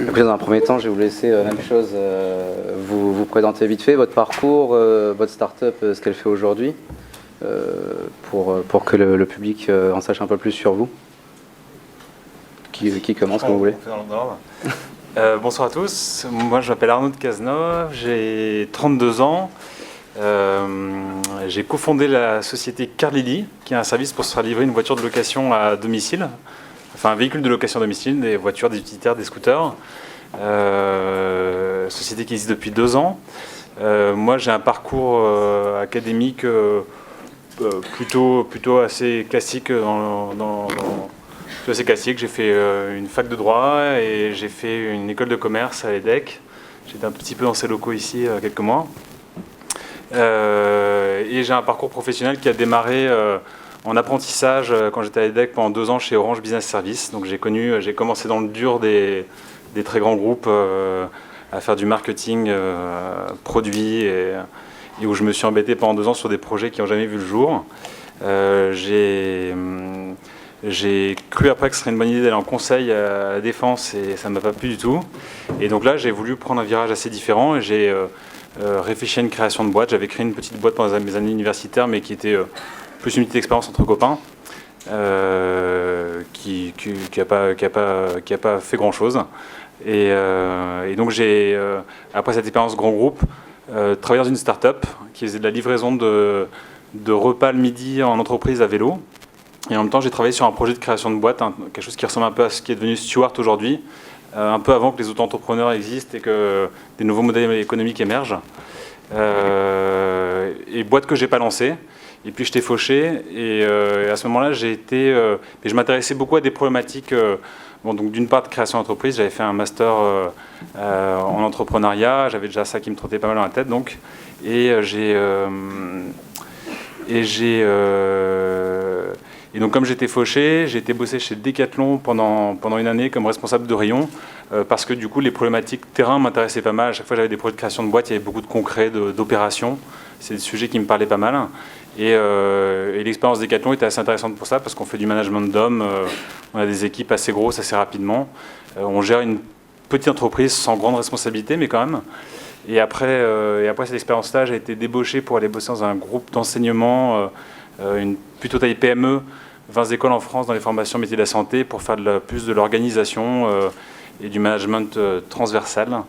Écoutez, dans un premier temps, je vais vous laisser la même chose, vous présenter vite fait votre parcours, votre start-up, ce qu'elle fait aujourd'hui, pour que le public en sache un peu plus sur vous. Qui commence, comme vous voulez. Bonsoir à tous, moi je m'appelle Arnaud de Cazenove, j'ai 32 ans. J'ai cofondé la société Carlili, qui est un service pour se faire livrer une voiture de location à domicile, enfin un véhicule de location à domicile, des voitures, des utilitaires, des scooters. Société qui existe depuis 2 ans. Moi j'ai un parcours académique plutôt assez classique assez classique. J'ai fait une fac de droit et j'ai fait une école de commerce à l'EDEC. J'étais un petit peu dans ces locaux ici quelques mois. Et j'ai un parcours professionnel qui a démarré en apprentissage quand j'étais à l'EDEC pendant 2 ans chez Orange Business Services. Donc j'ai commencé dans le dur des très grands groupes à faire du marketing produit et où je me suis embêté pendant 2 ans sur des projets qui n'ont jamais vu le jour. J'ai cru après que ce serait une bonne idée d'aller en conseil à la défense et ça ne m'a pas plu du tout. Et donc là, j'ai voulu prendre un virage assez différent et j'ai réfléchi à une création de boîte. J'avais créé une petite boîte pendant mes années universitaires, mais qui était plus une petite expérience entre copains, qui a pas fait grand-chose. Et donc j'ai, après cette expérience grand groupe, travaillé dans une start-up qui faisait de la livraison de repas le midi en entreprise à vélo. Et en même temps, j'ai travaillé sur un projet de création de boîte, quelque chose qui ressemble un peu à ce qui est devenu Stuart aujourd'hui, un peu avant que les auto-entrepreneurs existent et que des nouveaux modèles économiques émergent. Et boîte que j'ai pas lancée. Et puis je t'ai fauché. Et à ce moment-là, je m'intéressais beaucoup à des problématiques. Donc d'une part de création d'entreprise, j'avais fait un master en entrepreneuriat. J'avais déjà ça qui me trottait pas mal dans la tête. Donc, Et donc comme j'étais fauché, j'ai été bosser chez Decathlon pendant une année comme responsable de rayon parce que du coup les problématiques terrain m'intéressaient pas mal. À chaque fois j'avais des projets de création de boîte, il y avait beaucoup de concret, d'opérations. C'est des sujets qui me parlaient pas mal. Et l'expérience Decathlon était assez intéressante pour ça parce qu'on fait du management d'hommes, on a des équipes assez grosses assez rapidement. On gère une petite entreprise sans grande responsabilité mais quand même. Et après cette expérience-là, j'ai été débauché pour aller bosser dans un groupe d'enseignement, une plutôt taille PME, 20 écoles en France dans les formations métiers de la santé pour faire plus de l'organisation et du management transversal.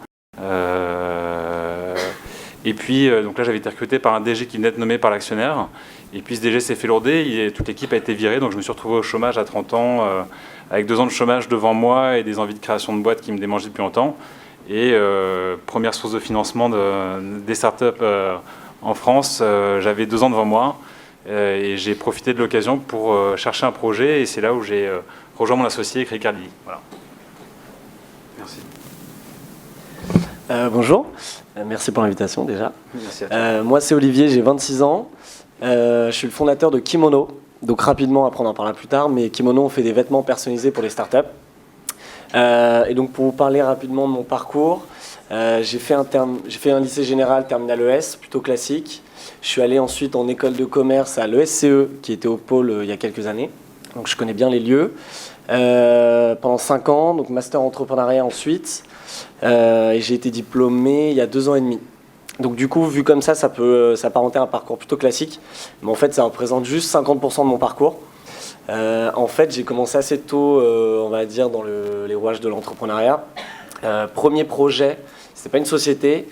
Et puis, donc là, j'avais été recruté par un DG qui venait de nommer par l'actionnaire. Et puis, ce DG s'est fait lourder, toute l'équipe a été virée. Donc, je me suis retrouvé au chômage à 30 ans, avec 2 ans de chômage devant moi et des envies de création de boîte qui me démangeaient depuis longtemps. Et première source de financement des startups en France, j'avais 2 ans devant moi. Et j'ai profité de l'occasion pour chercher un projet. Et c'est là où j'ai rejoint mon associé et créé Carlili. Voilà. Merci. Bonjour, merci pour l'invitation déjà. Merci à toi. Moi c'est Olivier, j'ai 26 ans. Je suis le fondateur de Kimono. Donc rapidement, après on en parlera plus tard, mais Kimono on fait des vêtements personnalisés pour les startups. Et donc pour vous parler rapidement de mon parcours, j'ai fait un lycée général terminal ES, plutôt classique. Je suis allé ensuite en école de commerce à l'ESCE, qui était au pôle il y a quelques années. Donc je connais bien les lieux. Pendant 5 ans, donc master entrepreneuriat ensuite. Et j'ai été diplômé il y a 2 ans et demi. Donc du coup, vu comme ça peut s'apparenter à un parcours plutôt classique. Mais en fait, ça représente juste 50% de mon parcours. En fait, j'ai commencé assez tôt, on va dire, dans les rouages de l'entrepreneuriat. Premier projet, c'était pas une société.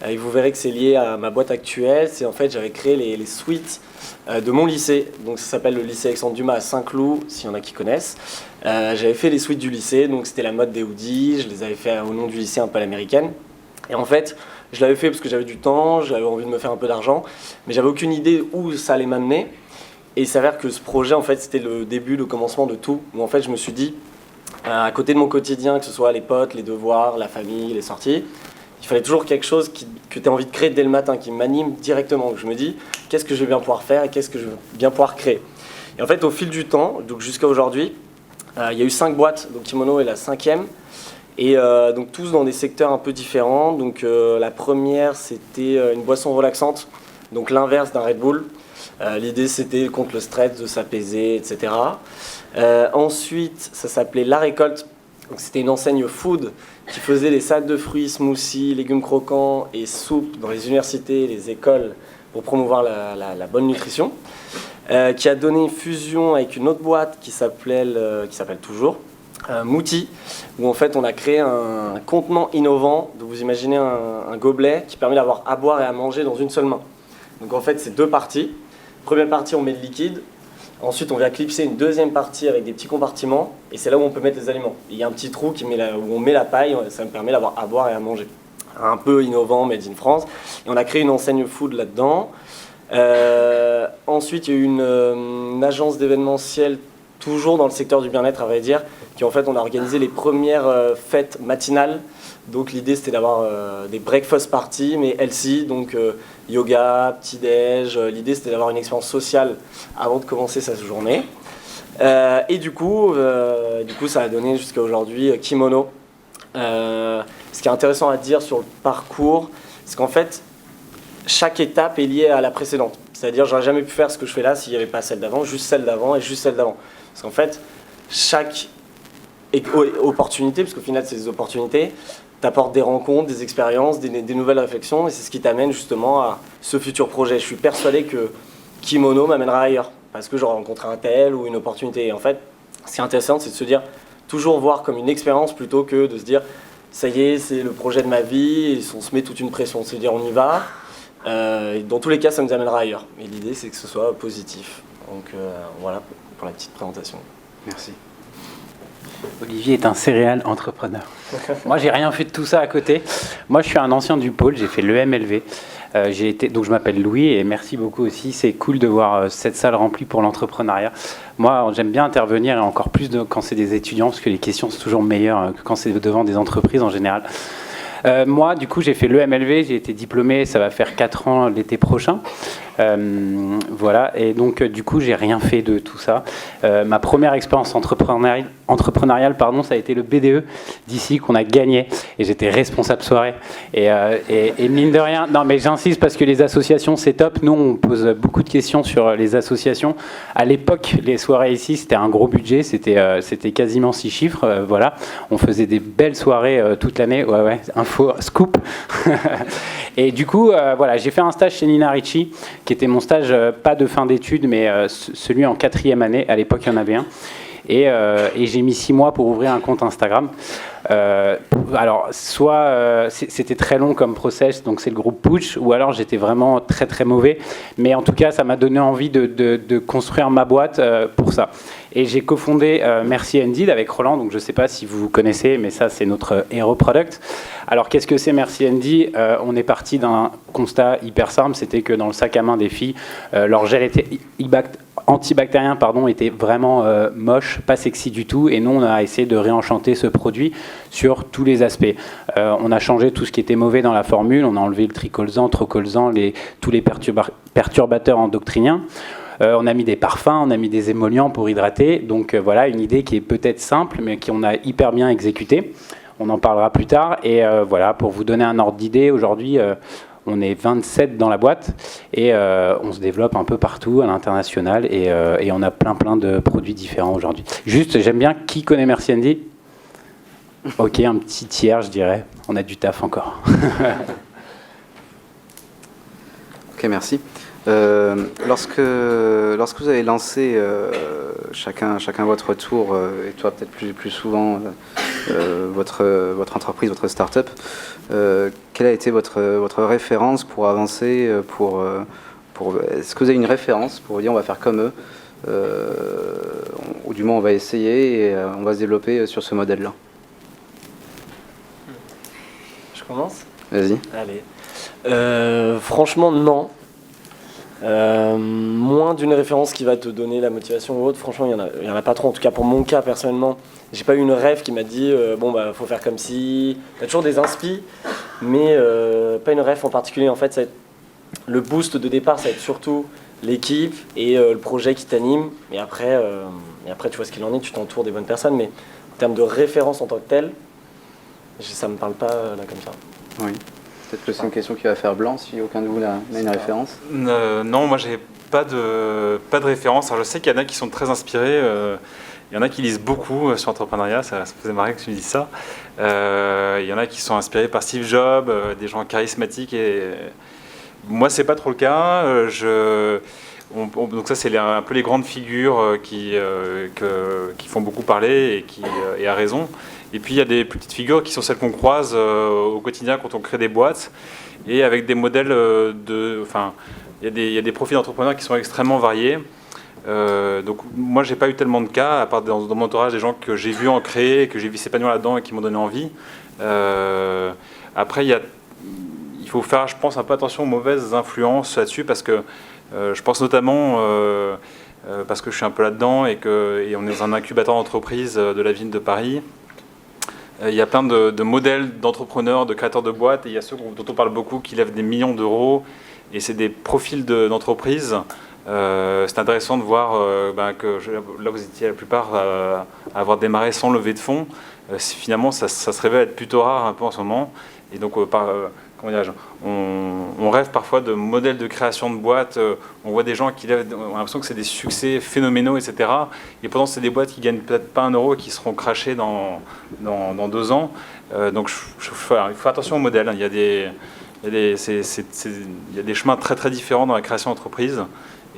Et vous verrez que c'est lié à ma boîte actuelle. C'est en fait, j'avais créé les suites de mon lycée. Donc ça s'appelle le lycée Alexandre Dumas à Saint-Cloud, s'il y en a qui connaissent. J'avais fait les suites du lycée, donc c'était la mode des hoodies. Je les avais fait au nom du lycée un peu à l'américaine. Et en fait, je l'avais fait parce que j'avais du temps, j'avais envie de me faire un peu d'argent, mais j'avais aucune idée où ça allait m'amener. Et il s'avère que ce projet, en fait, c'était le début, le commencement de tout. Où en fait, je me suis dit, à côté de mon quotidien, que ce soit les potes, les devoirs, la famille, les sorties, il fallait toujours quelque chose que tu as envie de créer dès le matin, qui m'anime directement. Je me dis, qu'est-ce que je vais bien pouvoir faire et qu'est-ce que je vais bien pouvoir créer. Et en fait, au fil du temps, donc jusqu'à aujourd'hui, il y a eu 5 boîtes, donc Kimono est la 5e. Et donc tous dans des secteurs un peu différents. Donc la première, c'était une boisson relaxante, donc l'inverse d'un Red Bull. L'idée, c'était contre le stress, de s'apaiser, etc. Ensuite, ça s'appelait La Récolte. Donc c'était une enseigne food qui faisait des salades de fruits, smoothies, légumes croquants et soupes dans les universités, les écoles pour promouvoir la bonne nutrition. Qui a donné fusion avec une autre boîte qui s'appelle toujours Mouti, où en fait on a créé un contenant innovant. Donc vous imaginez un gobelet qui permet d'avoir à boire et à manger dans une seule main. Donc en fait c'est 2 parties. Première partie on met de liquide, ensuite on vient clipser une deuxième partie avec des petits compartiments et c'est là où on peut mettre les aliments. Il y a un petit trou où on met la paille, ça me permet d'avoir à boire et à manger. Un peu innovant, made in France. Et on a créé une enseigne food là-dedans. Ensuite, il y a eu une agence d'événementiel, toujours dans le secteur du bien-être, à vrai dire, qui en fait, on a organisé les premières fêtes matinales. Donc l'idée, c'était d'avoir des breakfast parties, mais healthy, donc yoga, petit-déj. L'idée, c'était d'avoir une expérience sociale avant de commencer sa journée. Et du coup, ça a donné jusqu'à aujourd'hui Kimono. Ce qui est intéressant à dire sur le parcours, c'est qu'en fait, chaque étape est liée à la précédente. C'est-à-dire, j'aurais jamais pu faire ce que je fais là s'il n'y avait pas celle d'avant, juste celle d'avant et juste celle d'avant. Parce qu'en fait, chaque opportunité, parce qu'au final, c'est des opportunités, t'apporte des rencontres, des expériences, des nouvelles réflexions, et c'est ce qui t'amène justement à ce futur projet. Je suis persuadé que Kimono m'amènera ailleurs, parce que j'aurai rencontré un tel ou une opportunité. Et en fait, ce qui est intéressant, c'est de se dire, toujours voir comme une expérience plutôt que de se dire, ça y est, c'est le projet de ma vie, et on se met toute une pression. Se dire, on y va. Dans tous les cas, ça nous amènera ailleurs. Et l'idée, c'est que ce soit positif. Donc voilà pour la petite présentation. Merci. Olivier est un serial entrepreneur. Moi, j'ai rien fait de tout ça à côté. Moi, je suis un ancien du pôle, j'ai fait l'EMLV. Donc je m'appelle Louis et merci beaucoup aussi. C'est cool de voir cette salle remplie pour l'entrepreneuriat. Moi, j'aime bien intervenir et encore plus quand c'est des étudiants parce que les questions sont toujours meilleures que quand c'est devant des entreprises en général. Moi, du coup, j'ai fait l'EMLV, j'ai été diplômé, ça va faire 4 ans l'été prochain. Voilà, et donc du coup, j'ai rien fait de tout ça. Ma première expérience entrepreneuriale, ça a été le BDE d'ici qu'on a gagné, et j'étais responsable soirée. Et mine de rien, non mais j'insiste parce que les associations, c'est top. Nous, on pose beaucoup de questions sur les associations. À l'époque, les soirées ici, c'était un gros budget, c'était quasiment 6 chiffres. Voilà, on faisait des belles soirées toute l'année. Ouais, info, scoop. Et du coup, voilà, j'ai fait un stage chez Nina Ricci, qui était mon stage, pas de fin d'études, mais celui en 4e année. À l'époque, il y en avait un. Et j'ai mis 6 mois pour ouvrir un compte Instagram. Alors, soit c'était très long comme process, donc c'est le groupe Push, ou alors j'étais vraiment très très mauvais. Mais en tout cas, ça m'a donné envie de construire ma boîte pour ça. Et j'ai cofondé Merci Indeed avec Roland, donc je ne sais pas si vous connaissez, mais ça c'est notre hero product. Alors qu'est-ce que c'est Merci Indeed? On est parti d'un constat hyper simple, c'était que dans le sac à main des filles, leur gel était antibactérien était vraiment moche, pas sexy du tout, et nous on a essayé de réenchanter ce produit sur tous les aspects. On a changé tout ce qui était mauvais dans la formule, on a enlevé le tricolzan, trocolzan, tous les perturbateurs endocriniens. On a mis des parfums, on a mis des émollients pour hydrater. Donc voilà, une idée qui est peut-être simple, mais qu'on a hyper bien exécutée. On en parlera plus tard. Et voilà, pour vous donner un ordre d'idée, aujourd'hui, on est 27 dans la boîte et on se développe un peu partout à l'international et on a plein de produits différents aujourd'hui. Juste, j'aime bien, qui connaît Merci Andy? Ok, un petit tiers, je dirais. On a du taf encore. Ok, merci. Lorsque vous avez lancé chacun votre tour, et toi peut-être plus souvent votre entreprise, votre start-up, quelle a été votre référence pour avancer est-ce que vous avez une référence pour dire on va faire comme eux, ou du moins on va essayer et on va se développer sur ce modèle-là? Je commence? Vas-y. Allez. Franchement, non. Moins d'une référence qui va te donner la motivation ou autre, franchement il y en a pas trop. En tout cas pour mon cas personnellement, j'ai pas eu une rêve qui m'a dit faut faire comme si. T'as toujours des inspi, mais pas une rêve en particulier. En fait, ça va être le boost de départ, ça va être surtout l'équipe et le projet qui t'anime. Et après tu vois ce qu'il en est, tu t'entoures des bonnes personnes. Mais en termes de référence en tant que telle, ça me parle pas là comme ça. Oui. Peut-être que c'est une question qui va faire blanc si aucun de vous n'a une référence. Non, moi j'ai pas de référence. Alors, je sais qu'il y en a qui sont très inspirés Il y en a qui lisent beaucoup sur l'entrepreneuriat, ça faisait marrer que tu me dises ça. Il y en a qui sont inspirés par Steve Jobs, des gens charismatiques. Et moi, c'est pas trop le cas. Donc ça, c'est un peu les grandes figures qui font beaucoup parler et à raison. Et puis, il y a des petites figures qui sont celles qu'on croise au quotidien quand on crée des boîtes. Et avec des modèles il y a des profils d'entrepreneurs qui sont extrêmement variés. Donc moi, j'ai pas eu tellement de cas, à part dans mon entourage, des gens que j'ai vus en créer, que j'ai vu s'épanouir là-dedans et qui m'ont donné envie. Après, il faut faire, je pense, un peu attention aux mauvaises influences là-dessus, parce que je pense notamment, parce que je suis un peu là-dedans et on est dans un incubateur d'entreprise de la ville de Paris. Il y a plein de modèles d'entrepreneurs, de créateurs de boîtes, et il y a ceux dont on parle beaucoup qui lèvent des millions d'euros, et c'est des profils d'entreprises. C'est intéressant de voir que là vous étiez la plupart à avoir démarré sans levée de fonds. Finalement, ça se révèle être plutôt rare un peu en ce moment. Et donc, comment dirais-je, on rêve parfois de modèles de création de boîtes. On voit des gens qui lèvent, on a l'impression que c'est des succès phénoménaux, etc. Et pourtant, c'est des boîtes qui gagnent peut-être pas 1 euro et qui seront crachées dans 2 ans. Donc, il faut attention aux modèles. Il y a des chemins très très différents dans la création d'entreprise.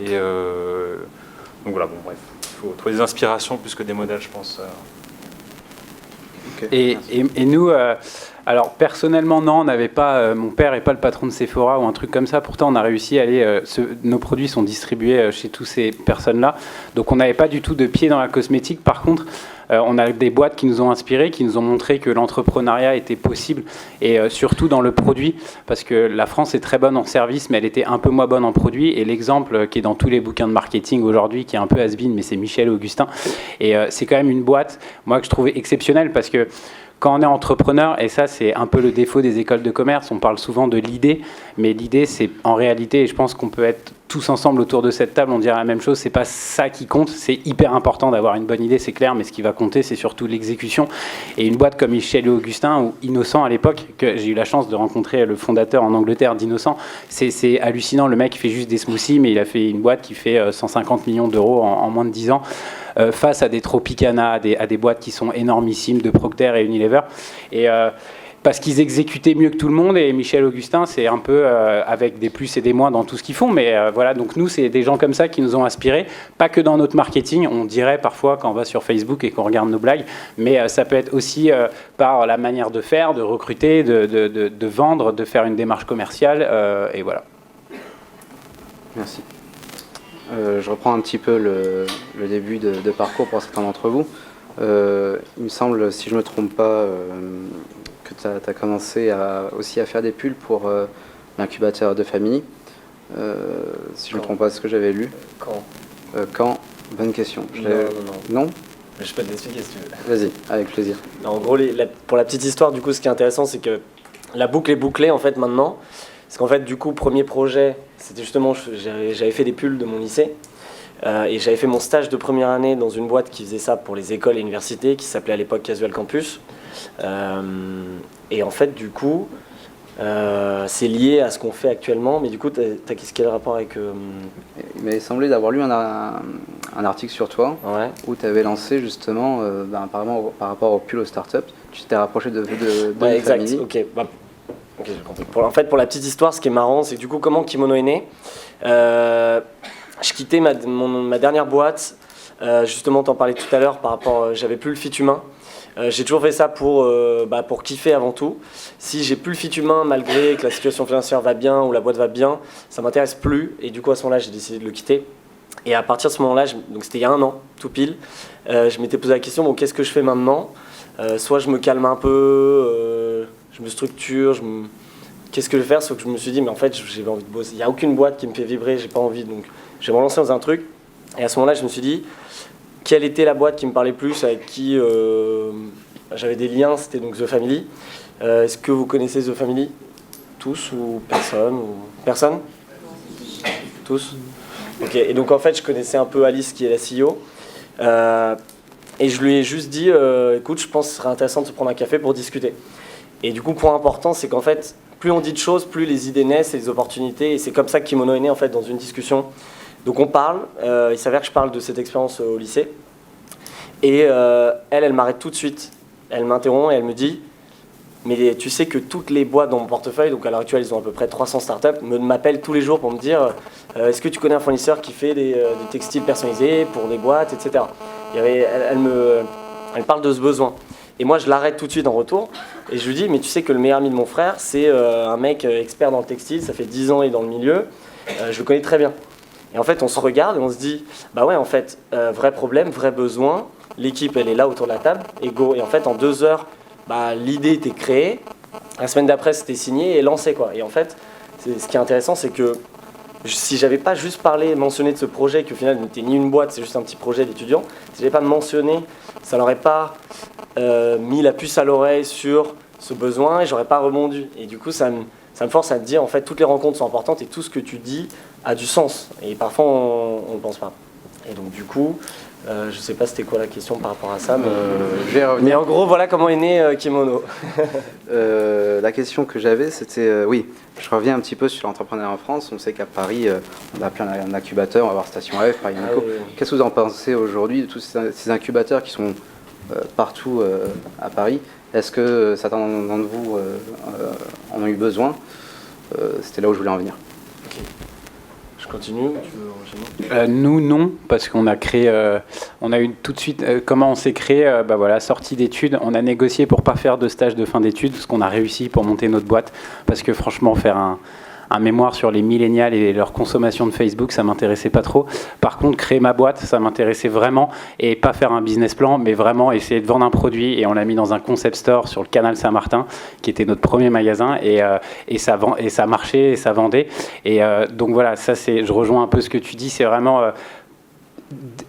Et donc voilà, bon bref, il faut trouver des inspirations plus que des modèles, je pense. Okay. Et nous, alors personnellement, non, on n'avait pas, mon père n'est pas le patron de Sephora ou un truc comme ça. Pourtant, on a réussi à aller, nos produits sont distribués chez toutes ces personnes-là. Donc, on n'avait pas du tout de pied dans la cosmétique. Par contre, on a des boîtes qui nous ont inspirés, qui nous ont montré que l'entrepreneuriat était possible, et surtout dans le produit, parce que la France est très bonne en service, mais elle était un peu moins bonne en produit. Et l'exemple qui est dans tous les bouquins de marketing aujourd'hui, qui est un peu has-been, mais c'est Michel Augustin. Et c'est quand même une boîte, moi, que je trouvais exceptionnelle, parce que quand on est entrepreneur, et ça c'est un peu le défaut des écoles de commerce, on parle souvent de l'idée, mais l'idée c'est en réalité, et je pense qu'on peut être tous ensemble autour de cette table, on dirait la même chose, c'est pas ça qui compte, c'est hyper important d'avoir une bonne idée, c'est clair, mais ce qui va compter c'est surtout l'exécution. Et une boîte comme Michel Augustin ou Innocent à l'époque, que j'ai eu la chance de rencontrer le fondateur en Angleterre d'Innocent, c'est hallucinant, le mec il fait juste des smoothies, mais il a fait une boîte qui fait 150 millions d'euros en moins de 10 ans. Face à des Tropicana, à des boîtes qui sont énormissimes, de Procter et Unilever. Et parce qu'ils exécutaient mieux que tout le monde, et Michel Augustin, c'est un peu avec des plus et des moins dans tout ce qu'ils font. Mais voilà, donc nous, c'est des gens comme ça qui nous ont inspirés, pas que dans notre marketing, on dirait parfois quand on va sur Facebook et qu'on regarde nos blagues, mais ça peut être aussi par la manière de faire, de recruter, de vendre, de faire une démarche commerciale, et voilà. Merci. Je reprends un petit peu le début de parcours pour certains d'entre vous. Il me semble, si je ne me trompe pas, que tu as commencé aussi à faire des pulls pour l'incubateur de famille. Si je ne me trompe pas, ce que j'avais lu. Quand Bonne question. Non. Mais je peux t'expliquer si tu veux. Vas-y, avec plaisir. En gros, pour la petite histoire, du coup, ce qui est intéressant, c'est que la boucle est bouclée en fait maintenant. Parce qu'en fait, du coup, premier projet, c'était justement, j'avais fait des pulls de mon lycée. Et j'avais fait mon stage de première année dans une boîte qui faisait ça pour les écoles et universités, qui s'appelait à l'époque Casual Campus. Et en fait, du coup, c'est lié à ce qu'on fait actuellement. Mais du coup, t'as quel rapport avec... Il m'avait semblé d'avoir lu un article sur toi, ouais, où tu avais lancé justement, apparemment par rapport au pull aux startups, tu t'es rapproché de ouais, exact. famille. Ok, j'ai compris. En fait, pour la petite histoire, ce qui est marrant, c'est que du coup, comment Kimono est né, je quittais ma dernière boîte, justement, t'en parlais tout à l'heure, par rapport, j'avais plus le fit humain. J'ai toujours fait ça pour kiffer avant tout. Si j'ai plus le fit humain, malgré que la situation financière va bien ou la boîte va bien, ça m'intéresse plus. Et du coup, à ce moment-là, j'ai décidé de le quitter. Et à partir de ce moment-là, donc c'était il y a 1 an, tout pile, je m'étais posé la question, bon, qu'est-ce que je fais maintenant ? Soit je me calme un peu, je me structure, qu'est-ce que je vais faire ? Sauf que je me suis dit, mais en fait, j'ai envie de bosser. Il n'y a aucune boîte qui me fait vibrer, j'ai pas envie, donc je vais me relancer dans un truc. Et à ce moment-là, je me suis dit, quelle était la boîte qui me parlait plus, avec qui j'avais des liens, c'était donc The Family. Est-ce que vous connaissez The Family ? Tous ou personne Personne ? Tous ? Ok, et donc en fait, je connaissais un peu Alice qui est la CEO. Et je lui ai juste dit, écoute, je pense que ce serait intéressant de se prendre un café pour discuter. Et du coup, point important, c'est qu'en fait, plus on dit de choses, plus les idées naissent et les opportunités. Et c'est comme ça que Kimono est né, en fait, dans une discussion. Donc on parle, il s'avère que je parle de cette expérience au lycée. Et elle m'arrête tout de suite. Elle m'interrompt et elle me dit « Mais tu sais que toutes les boîtes dans mon portefeuille, donc à l'heure actuelle, ils ont à peu près 300 startups, m'appellent tous les jours pour me dire est-ce que tu connais un fournisseur qui fait des textiles personnalisés pour des boîtes, etc. » Elle parle de ce besoin. Et moi, je l'arrête tout de suite en retour. Et je lui dis, mais tu sais que le meilleur ami de mon frère, c'est un mec expert dans le textile, ça fait 10 ans, il est dans le milieu, je le connais très bien. Et en fait, on se regarde et on se dit, bah ouais, en fait, vrai problème, vrai besoin, l'équipe, elle est là autour de la table, et go. Et en fait, en 2 heures, bah, l'idée était créée, la semaine d'après, c'était signé et lancé, quoi. Et en fait, ce qui est intéressant, c'est que si j'avais pas juste parlé, mentionné de ce projet, qui au final n'était ni une boîte, c'est juste un petit projet d'étudiant, si j'avais pas mentionné, ça n'aurait pas mis la puce à l'oreille sur ce besoin et j'aurais pas rebondi. Et du coup, ça me force à me dire, en fait, toutes les rencontres sont importantes et tout ce que tu dis a du sens. Et parfois, on ne pense pas. Et donc, du coup, je sais pas c'était quoi la question par rapport à ça, mais en gros, voilà comment est né Kimono. La question que j'avais, c'était, oui, je reviens un petit peu sur l'entrepreneuriat en France. On sait qu'à Paris, on a plein d'incubateurs, on va avoir Station F, Paris Inco. Oui. Qu'est-ce que vous en pensez aujourd'hui de tous ces incubateurs qui sont partout à Paris? Est-ce que certains d'entre vous en ont eu besoin? C'était là où je voulais en venir. Ok. Je continue, tu veux enchaîner? Nous, non, parce qu'on a créé, on a eu tout de suite, comment on s'est créé, bah voilà, sortie d'études, on a négocié pour pas faire de stage de fin d'études, ce qu'on a réussi pour monter notre boîte, parce que franchement, faire un mémoire sur les millénials et leur consommation de Facebook, ça m'intéressait pas trop. Par contre, créer ma boîte, ça m'intéressait vraiment, et pas faire un business plan, mais vraiment essayer de vendre un produit, et on l'a mis dans un concept store sur le canal Saint-Martin, qui était notre premier magasin, et ça marchait, et ça vendait. Et donc voilà, ça je rejoins un peu ce que tu dis, c'est vraiment...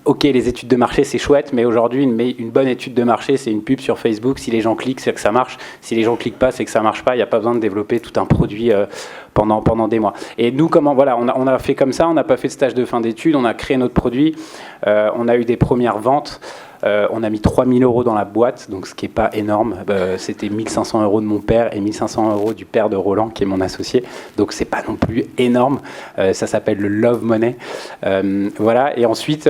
Ok, les études de marché, c'est chouette, mais aujourd'hui, une bonne étude de marché, c'est une pub sur Facebook. Si les gens cliquent, c'est que ça marche. Si les gens cliquent pas, c'est que ça marche pas. Il n'y a pas besoin de développer tout un produit pendant des mois. Et nous, voilà, on a fait comme ça. On n'a pas fait de stage de fin d'études. On a créé notre produit. On a eu des premières ventes. On a mis 3 000 € dans la boîte, donc ce qui n'est pas énorme. C'était 1 500 € de mon père et 1 500 € du père de Roland, qui est mon associé. Donc c'est pas non plus énorme. Ça s'appelle le Love Money. Voilà. Et ensuite,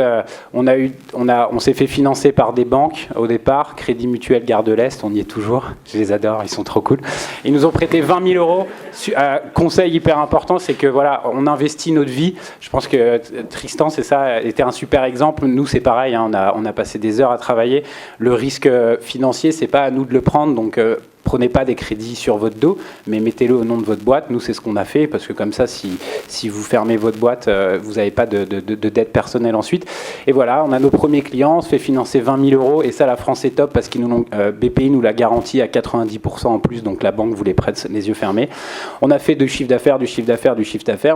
on s'est fait financer par des banques au départ. Crédit Mutuel Gare de l'Est, on y est toujours. Je les adore, ils sont trop cool. Ils nous ont prêté 20 000 €. Conseil hyper important, c'est que voilà, on investit notre vie. Je pense que Tristan, c'est ça, était un super exemple. Nous, c'est pareil. Hein, on a passé des heures à travailler. Le risque financier, c'est pas à nous de le prendre, donc prenez pas des crédits sur votre dos, mais mettez-le au nom de votre boîte. Nous, c'est ce qu'on a fait, parce que comme ça, si vous fermez votre boîte, vous n'avez pas de dette personnelle ensuite. Et voilà, on a nos premiers clients, on se fait financer 20 000 €, et ça, la France est top, parce qu'ils BPI nous l'a garanti à 90% en plus, donc la banque vous les prête les yeux fermés. On a fait du chiffre d'affaires,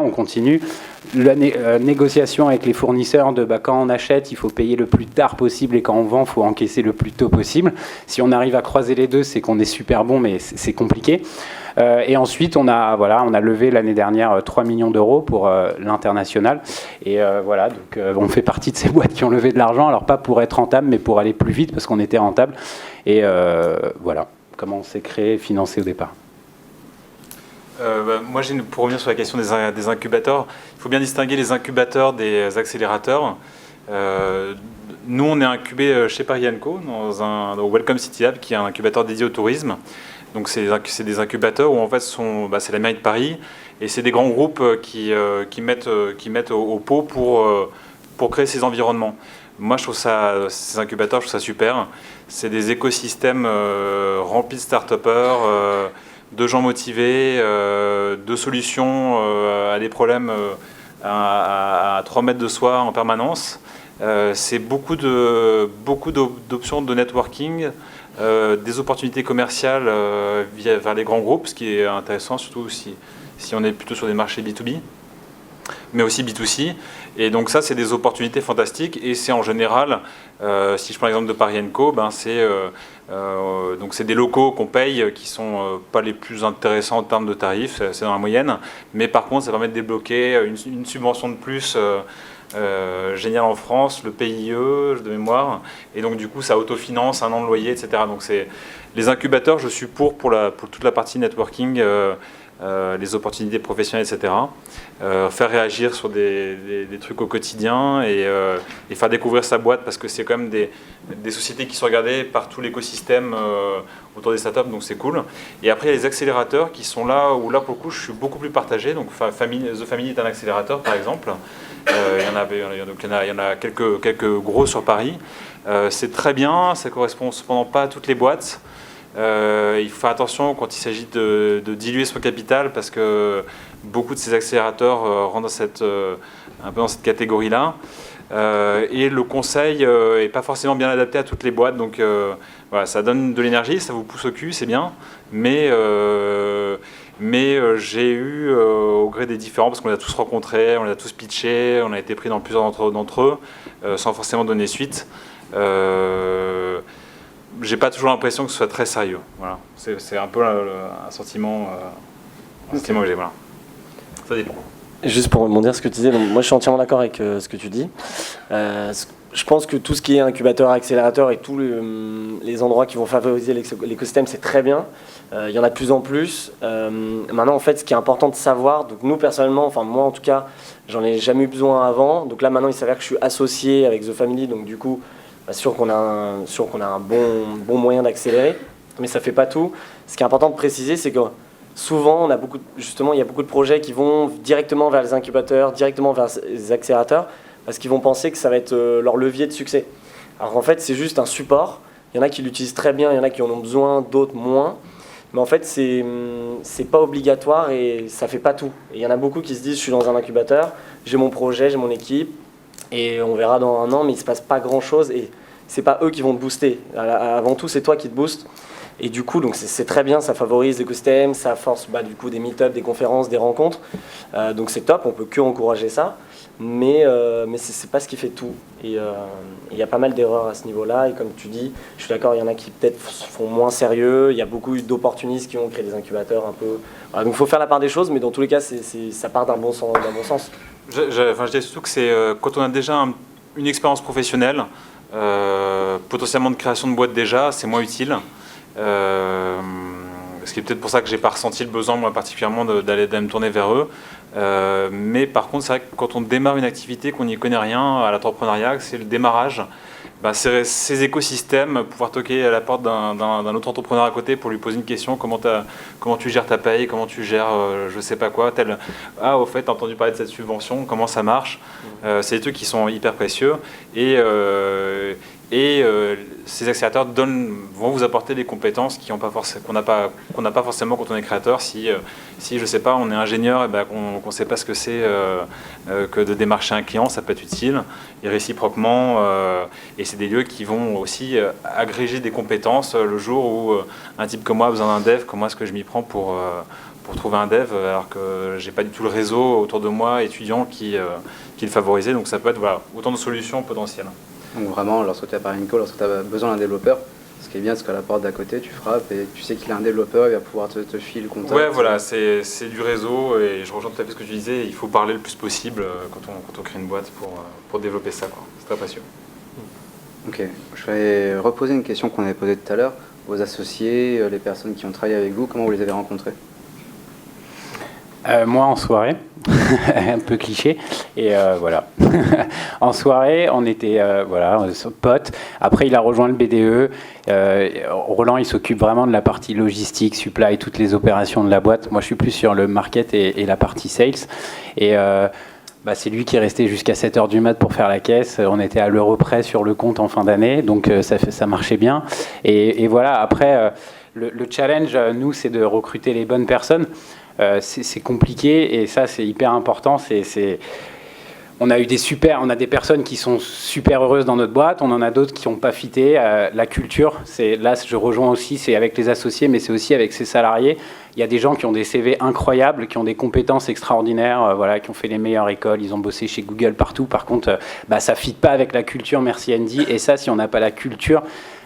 on continue. La négociation avec les fournisseurs de quand on achète, il faut payer le plus tard possible, et quand on vend, il faut encaisser le plus tôt possible. Si on arrive à croiser les deux, c'est qu'on est super bon, mais c'est compliqué. Et ensuite, on a levé l'année dernière 3 millions d'euros pour l'international. Et voilà, donc on fait partie de ces boîtes qui ont levé de l'argent, alors pas pour être rentable, mais pour aller plus vite, parce qu'on était rentable. Et voilà comment on s'est créé et financé au départ. Moi, pour revenir sur la question des incubateurs, il faut bien distinguer les incubateurs des accélérateurs. Nous, on est incubé chez Paris Inco, dans Welcome City Lab, qui est un incubateur dédié au tourisme. Donc, c'est des incubateurs où, en fait, c'est la mairie de Paris, et c'est des grands groupes qui mettent au pot pour créer ces environnements. Moi, ces incubateurs, je trouve ça super. C'est des écosystèmes remplis de start-upers, de gens motivés, de solutions à des problèmes à 3 mètres de soi en permanence. C'est beaucoup d'options de networking, des opportunités commerciales vers les grands groupes, ce qui est intéressant, surtout si on est plutôt sur des marchés B2B, mais aussi B2C. Et donc ça, c'est des opportunités fantastiques, et c'est en général, si je prends l'exemple de Paris & Co, donc c'est des locaux qu'on paye qui sont pas les plus intéressants en termes de tarifs, c'est dans la moyenne, mais par contre ça permet de débloquer une subvention de plus géniale en France, le PIE de mémoire, et donc du coup ça autofinance un an de loyer, etc. Donc les incubateurs, je suis pour toute la partie networking, les opportunités professionnelles, etc. Faire réagir sur des trucs au quotidien et faire découvrir sa boîte parce que c'est quand même des sociétés qui sont regardées par tout l'écosystème autour des startups, donc c'est cool. Et après, il y a les accélérateurs qui sont là où là, pour le coup, je suis beaucoup plus partagé. Donc, The Family est un accélérateur, par exemple. Il y en a quelques gros sur Paris. C'est très bien, ça ne correspond cependant pas à toutes les boîtes. Il faut faire attention quand il s'agit de diluer son capital parce que beaucoup de ces accélérateurs rentrent un peu dans cette catégorie-là. Et le conseil n'est pas forcément bien adapté à toutes les boîtes. Donc voilà, ça donne de l'énergie, ça vous pousse au cul, c'est bien. Mais j'ai eu, au gré des différents, parce qu'on les a tous rencontrés, on les a tous pitchés, on a été pris dans plusieurs d'entre eux, sans forcément donner suite. J'ai pas toujours l'impression que ce soit très sérieux. Voilà. C'est un peu un sentiment que j'ai. Voilà. Ça dépend. Juste pour rebondir ce que tu disais, donc moi je suis entièrement d'accord avec ce que tu dis. Je pense que tout ce qui est incubateur, accélérateur et tous les endroits qui vont favoriser l'écosystème, c'est très bien. Il y en a de plus en plus. Maintenant, en fait, ce qui est important de savoir, donc nous personnellement, enfin moi en tout cas, j'en ai jamais eu besoin avant. Donc là maintenant, il s'avère que je suis associé avec The Family, donc du coup, sûr qu'on a un bon moyen d'accélérer, mais ça fait pas tout. Ce qui est important de préciser, c'est que souvent, il y a beaucoup de projets qui vont directement vers les incubateurs, directement vers les accélérateurs, parce qu'ils vont penser que ça va être leur levier de succès. Alors qu'en fait, c'est juste un support. Il y en a qui l'utilisent très bien, il y en a qui en ont besoin, d'autres moins. Mais en fait, c'est pas obligatoire et ça fait pas tout. Et il y en a beaucoup qui se disent, je suis dans un incubateur, j'ai mon projet, j'ai mon équipe, et on verra dans un an, mais il ne se passe pas grand-chose et ce n'est pas eux qui vont te booster. Avant tout, c'est toi qui te booste. Et du coup, donc c'est très bien, ça favorise l'écosystème, ça force du coup des meet-ups, des conférences, des rencontres. Donc c'est top, on ne peut que encourager ça. Mais ce n'est pas ce qui fait tout. Et il y a pas mal d'erreurs à ce niveau-là. Et comme tu dis, je suis d'accord, il y en a qui peut-être font moins sérieux. Il y a beaucoup d'opportunistes qui ont créé des incubateurs un peu. Voilà, donc il faut faire la part des choses, mais dans tous les cas, ça part d'un bon sens. Je dis surtout que c'est quand on a déjà une expérience professionnelle, potentiellement de création de boîte déjà, c'est moins utile. Ce qui est peut-être pour ça que j'ai pas ressenti le besoin, moi particulièrement, d'aller me tourner vers eux. Mais par contre, c'est vrai que quand on démarre une activité, qu'on n'y connaît rien à l'entrepreneuriat, c'est le démarrage. Ces écosystèmes, pouvoir toquer à la porte d'un autre entrepreneur à côté pour lui poser une question, comment tu gères ta paye, comment tu gères je sais pas quoi, au fait, t'as entendu parler de cette subvention, comment ça marche. C'est des trucs qui sont hyper précieux et ces accélérateurs vont vous apporter des compétences qu'on n'a pas forcément quand on est créateur. Si je sais pas, on est ingénieur et qu'on sait pas ce que c'est que de démarcher un client, ça peut être utile. Et réciproquement, et c'est des lieux qui vont aussi agréger des compétences le jour où un type comme moi a besoin d'un dev. Comment est-ce que je m'y prends pour trouver un dev alors que j'ai pas du tout le réseau autour de moi étudiant qui le favorisait. Donc ça peut être autant de solutions potentielles. Donc vraiment, lorsque tu as parlé Nico, lorsque tu as besoin d'un développeur, ce qui est bien, c'est qu'à la porte d'à côté, tu frappes et tu sais qu'il a un développeur, il va pouvoir te filer le contact. Ouais, voilà, c'est du réseau et je rejoins tout à fait ce que tu disais. Il faut parler le plus possible quand on crée une boîte pour développer ça, quoi. C'est très précieux. Ok, je vais reposer une question qu'on avait posée tout à l'heure. Vos associés, les personnes qui ont travaillé avec vous, comment vous les avez rencontrés ? Moi en soirée, un peu cliché, et voilà. En soirée, on était potes. Après, il a rejoint le BDE. Roland, il s'occupe vraiment de la partie logistique, supply, toutes les opérations de la boîte. Moi, je suis plus sur le market et la partie sales. Et c'est lui qui est resté jusqu'à 7h du mat pour faire la caisse. On était à l'euro près sur le compte en fin d'année, donc ça marchait bien. Et voilà, après, le challenge, nous, c'est de recruter les bonnes personnes. C'est compliqué et ça c'est hyper important. On a des personnes qui sont super heureuses dans notre boîte, on en a d'autres qui n'ont pas fité. La culture, là je rejoins aussi, c'est avec les associés mais c'est aussi avec ses salariés. Il y a des gens qui ont des CV incroyables, qui ont des compétences extraordinaires, qui ont fait les meilleures écoles, ils ont bossé chez Google partout. Par contre, ça ne fit pas avec la culture, merci Andy. Et ça, si on n'a pas la culture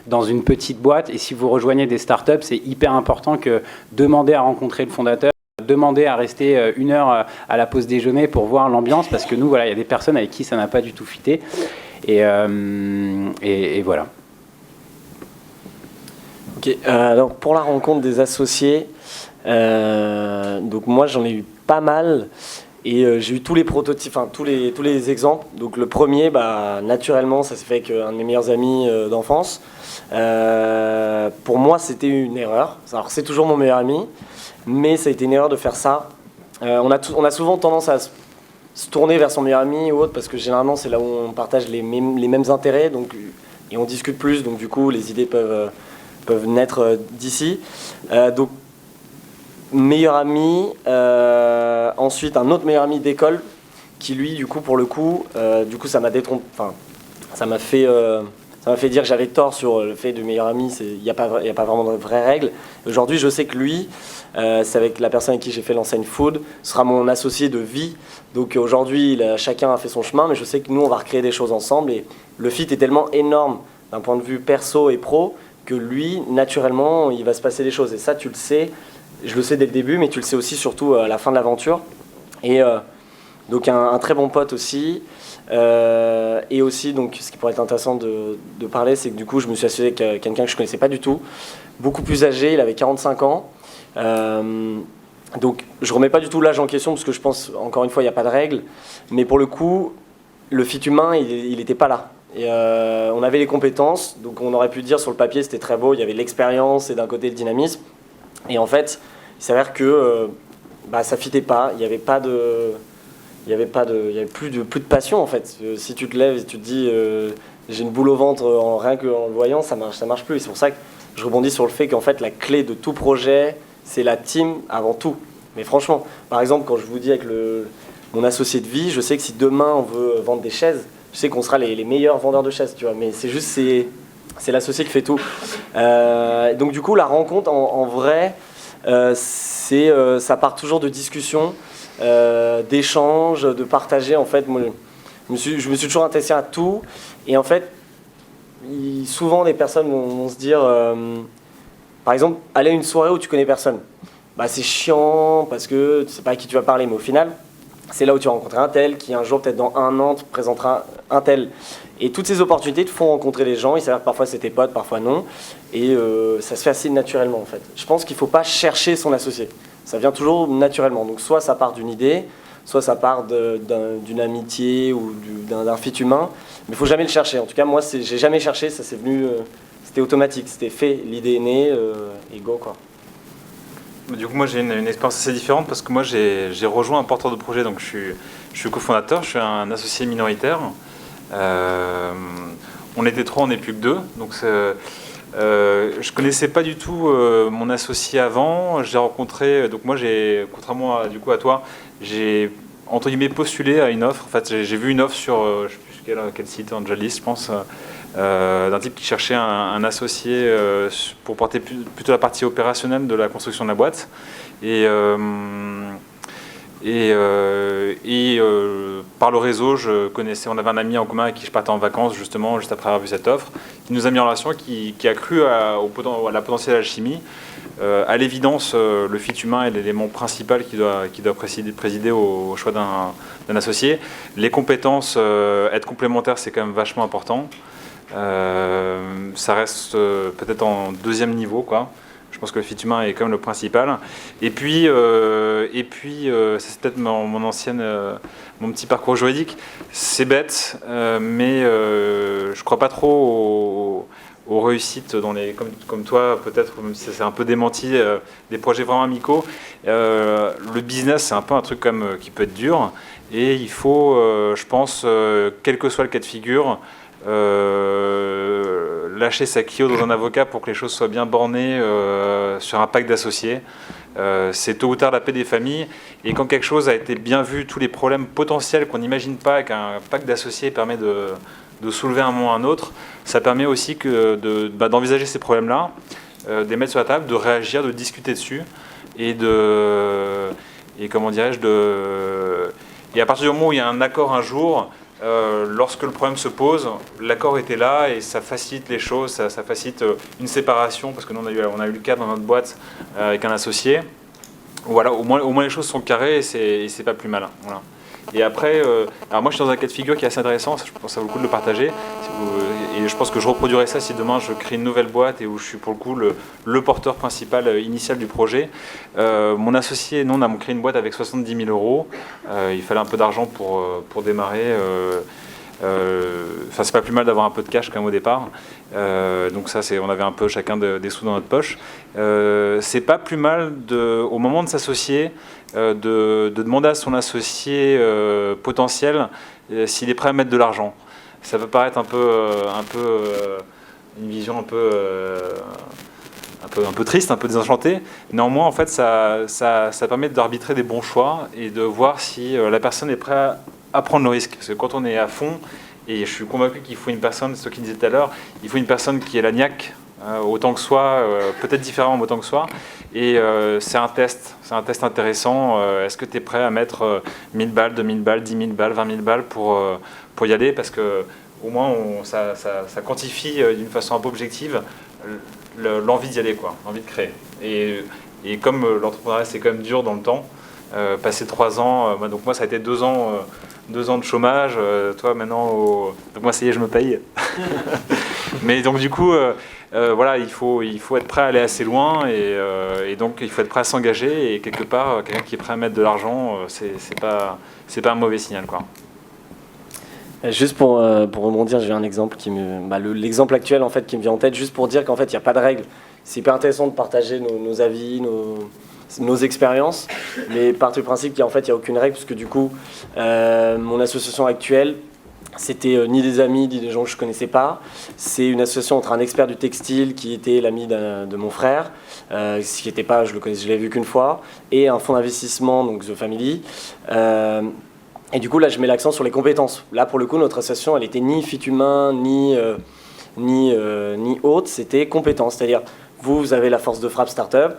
dans une petite boîte et si vous rejoignez des startups, c'est hyper important que demander à rencontrer le fondateur, demander à rester 1 heure à la pause déjeuner pour voir l'ambiance, parce que nous, il y a des personnes avec qui ça n'a pas du tout fité. Et voilà. Ok, alors pour la rencontre des associés, Donc moi j'en ai eu pas mal et j'ai eu tous les prototypes, enfin tous les exemples. Donc le premier, naturellement, ça s'est fait avec un de mes meilleurs amis d'enfance. Pour moi c'était une erreur. Alors c'est toujours mon meilleur ami, mais ça a été une erreur de faire ça. On a souvent tendance à se tourner vers son meilleur ami ou autre parce que généralement c'est là où on partage les mêmes intérêts et on discute plus, donc du coup les idées peuvent naître d'ici. Donc meilleur ami, ensuite un autre meilleur ami d'école qui lui du coup pour le coup, ça m'a détrompé, enfin ça m'a fait dire que j'avais tort sur le fait de meilleur ami, il n'y a pas vraiment de vraies règles. Aujourd'hui je sais que lui, c'est avec la personne avec qui j'ai fait l'enseigne Food, sera mon associé de vie. Donc aujourd'hui chacun a fait son chemin, mais je sais que nous on va recréer des choses ensemble et le fit est tellement énorme d'un point de vue perso et pro que lui naturellement il va se passer des choses et ça tu le sais. Je le sais dès le début, mais tu le sais aussi surtout à la fin de l'aventure. Et donc un très bon pote aussi. Et aussi, donc, ce qui pourrait être intéressant de parler, c'est que du coup, je me suis associé avec quelqu'un que je ne connaissais pas du tout, beaucoup plus âgé, il avait 45 ans. Donc je ne remets pas du tout l'âge en question, parce que je pense, encore une fois, il n'y a pas de règle. Mais pour le coup, le fit humain, il n'était pas là. Et on avait les compétences, donc on aurait pu dire sur le papier, c'était très beau, il y avait l'expérience et d'un côté le dynamisme. Et en fait, il s'avère que ça fitait pas. Il y avait plus de passion en fait. Si tu te lèves et tu te dis j'ai une boule au ventre rien qu'en le voyant, ça marche plus. Et c'est pour ça que je rebondis sur le fait qu'en fait la clé de tout projet, c'est la team avant tout. Mais franchement, par exemple, quand je vous dis avec mon associé de vie, je sais que si demain on veut vendre des chaises, je sais qu'on sera les meilleurs vendeurs de chaises, tu vois. Mais c'est l'associé qui fait tout. Donc du coup, la rencontre, en vrai, ça part toujours de discussions, d'échanges, de partager. En fait, moi, je me suis toujours intéressé à tout. Et en fait, souvent, des personnes vont se dire, par exemple, aller à une soirée où tu connais personne. C'est chiant parce que tu sais pas à qui tu vas parler, mais au final, c'est là où tu vas rencontrer un tel qui un jour, peut-être dans 1 an, te présentera un tel. Et toutes ces opportunités te font rencontrer des gens. Il s'avère que parfois c'est tes potes, parfois non. Et ça se fait assez naturellement en fait. Je pense qu'il ne faut pas chercher son associé. Ça vient toujours naturellement. Donc soit ça part d'une idée, soit ça part d'une amitié ou d'un fit humain. Mais il ne faut jamais le chercher. En tout cas, moi, j'ai jamais cherché. Ça s'est venu, c'était automatique. C'était fait. L'idée est née et go quoi. Du coup, moi, j'ai une expérience assez différente parce que moi, j'ai rejoint un porteur de projet. Donc, je suis cofondateur, je suis un associé minoritaire. On était 3, on n'est plus que 2. Donc, je connaissais pas du tout mon associé avant. Je l'ai rencontré. Donc, moi, contrairement à toi, j'ai entre guillemets postulé à une offre. En fait, j'ai vu une offre sur, je sais plus quel site, Angelis, je pense. D'un type qui cherchait un associé pour porter plutôt la partie opérationnelle de la construction de la boîte. Et par le réseau, on avait un ami en commun avec qui je partais en vacances justement juste après avoir vu cette offre, qui nous a mis en relation, qui a cru à la potentielle alchimie. À l'évidence, le fit humain est l'élément principal qui doit présider au choix d'un associé. Les compétences, être complémentaires, c'est quand même vachement important. Ça reste peut-être en 2e niveau, quoi. Je pense que le fit humain est quand même le principal. Et puis ça c'est peut-être mon petit parcours juridique. C'est bête, mais je crois pas trop aux réussites comme toi, peut-être, même si ça s'est un peu démenti, des projets vraiment amicaux. Le business, c'est un peu un truc qui peut être dur. Et il faut, je pense, quel que soit le cas de figure, lâcher sa Clio dans un avocat pour que les choses soient bien bornées sur un pacte d'associés. C'est tôt ou tard la paix des familles. Et quand quelque chose a été bien vu, tous les problèmes potentiels qu'on n'imagine pas qu'un pacte d'associés permet de soulever un moment à un autre, ça permet aussi d'envisager ces problèmes-là, de les mettre sur la table, de réagir, de discuter dessus et et à partir du moment où il y a un accord un jour, lorsque le problème se pose, l'accord était là et ça facilite les choses, ça facilite une séparation, parce que nous on a eu le cas dans notre boîte avec un associé. Voilà, au moins les choses sont carrées et c'est pas plus malin. Voilà. Et après, alors moi je suis dans un cas de figure qui est assez intéressant, je pense que ça vaut le coup de le partager. et je pense que je reproduirai ça si demain je crée une nouvelle boîte et où je suis pour le coup le porteur principal initial du projet. Mon associé, nous on a créé une boîte avec 70 000 euros. Il fallait un peu d'argent pour démarrer. C'est pas plus mal d'avoir un peu de cash quand même au départ. Donc ça, on avait un peu chacun des sous dans notre poche. C'est pas plus mal au moment de s'associer, de demander à son associé potentiel s'il est prêt à mettre de l'argent. Ça peut paraître un peu une vision un peu triste, un peu désenchantée. Néanmoins, en fait, ça permet d'arbitrer des bons choix et de voir si la personne est prête à prendre le risque. Parce que quand on est à fond, et je suis convaincu qu'il faut une personne, c'est ce qu'il disait tout à l'heure, il faut une personne qui est la niaque, autant que soi, peut-être différemment, mais autant que soi. Et c'est un test intéressant. Est-ce que tu es prêt à mettre 1000 balles, 2000 balles, 10 000 balles, 20 000 balles pour y aller? Parce que au moins, ça quantifie d'une façon un peu objective l'envie d'y aller, quoi, l'envie de créer. Et comme l'entrepreneuriat, c'est quand même dur dans le temps, passer 3 ans, donc moi ça a été 2 ans de chômage, toi maintenant, donc moi ça y est, je me paye. Mais donc du coup, voilà, il faut être prêt à aller assez loin et donc il faut être prêt à s'engager et quelque part, quelqu'un qui est prêt à mettre de l'argent, c'est pas un mauvais signal, quoi. Juste pour rebondir, j'ai un exemple l'exemple actuel en fait qui me vient en tête, juste pour dire qu'en fait il n'y a pas de règle. C'est hyper intéressant de partager nos avis, nos expériences, mais par du principe qu'il n'y a aucune règle, parce que du coup, mon association actuelle, c'était ni des amis, ni des gens que je ne connaissais pas. C'est une association entre un expert du textile qui était l'ami de mon frère, ce qui n'était pas, je l'ai vu qu'une fois, et un fonds d'investissement, donc The Family. Et du coup, là, je mets l'accent sur les compétences. Là, pour le coup, notre association, elle était ni fit humain, ni autre, c'était compétences. C'est-à-dire, vous avez la force de frappe startup,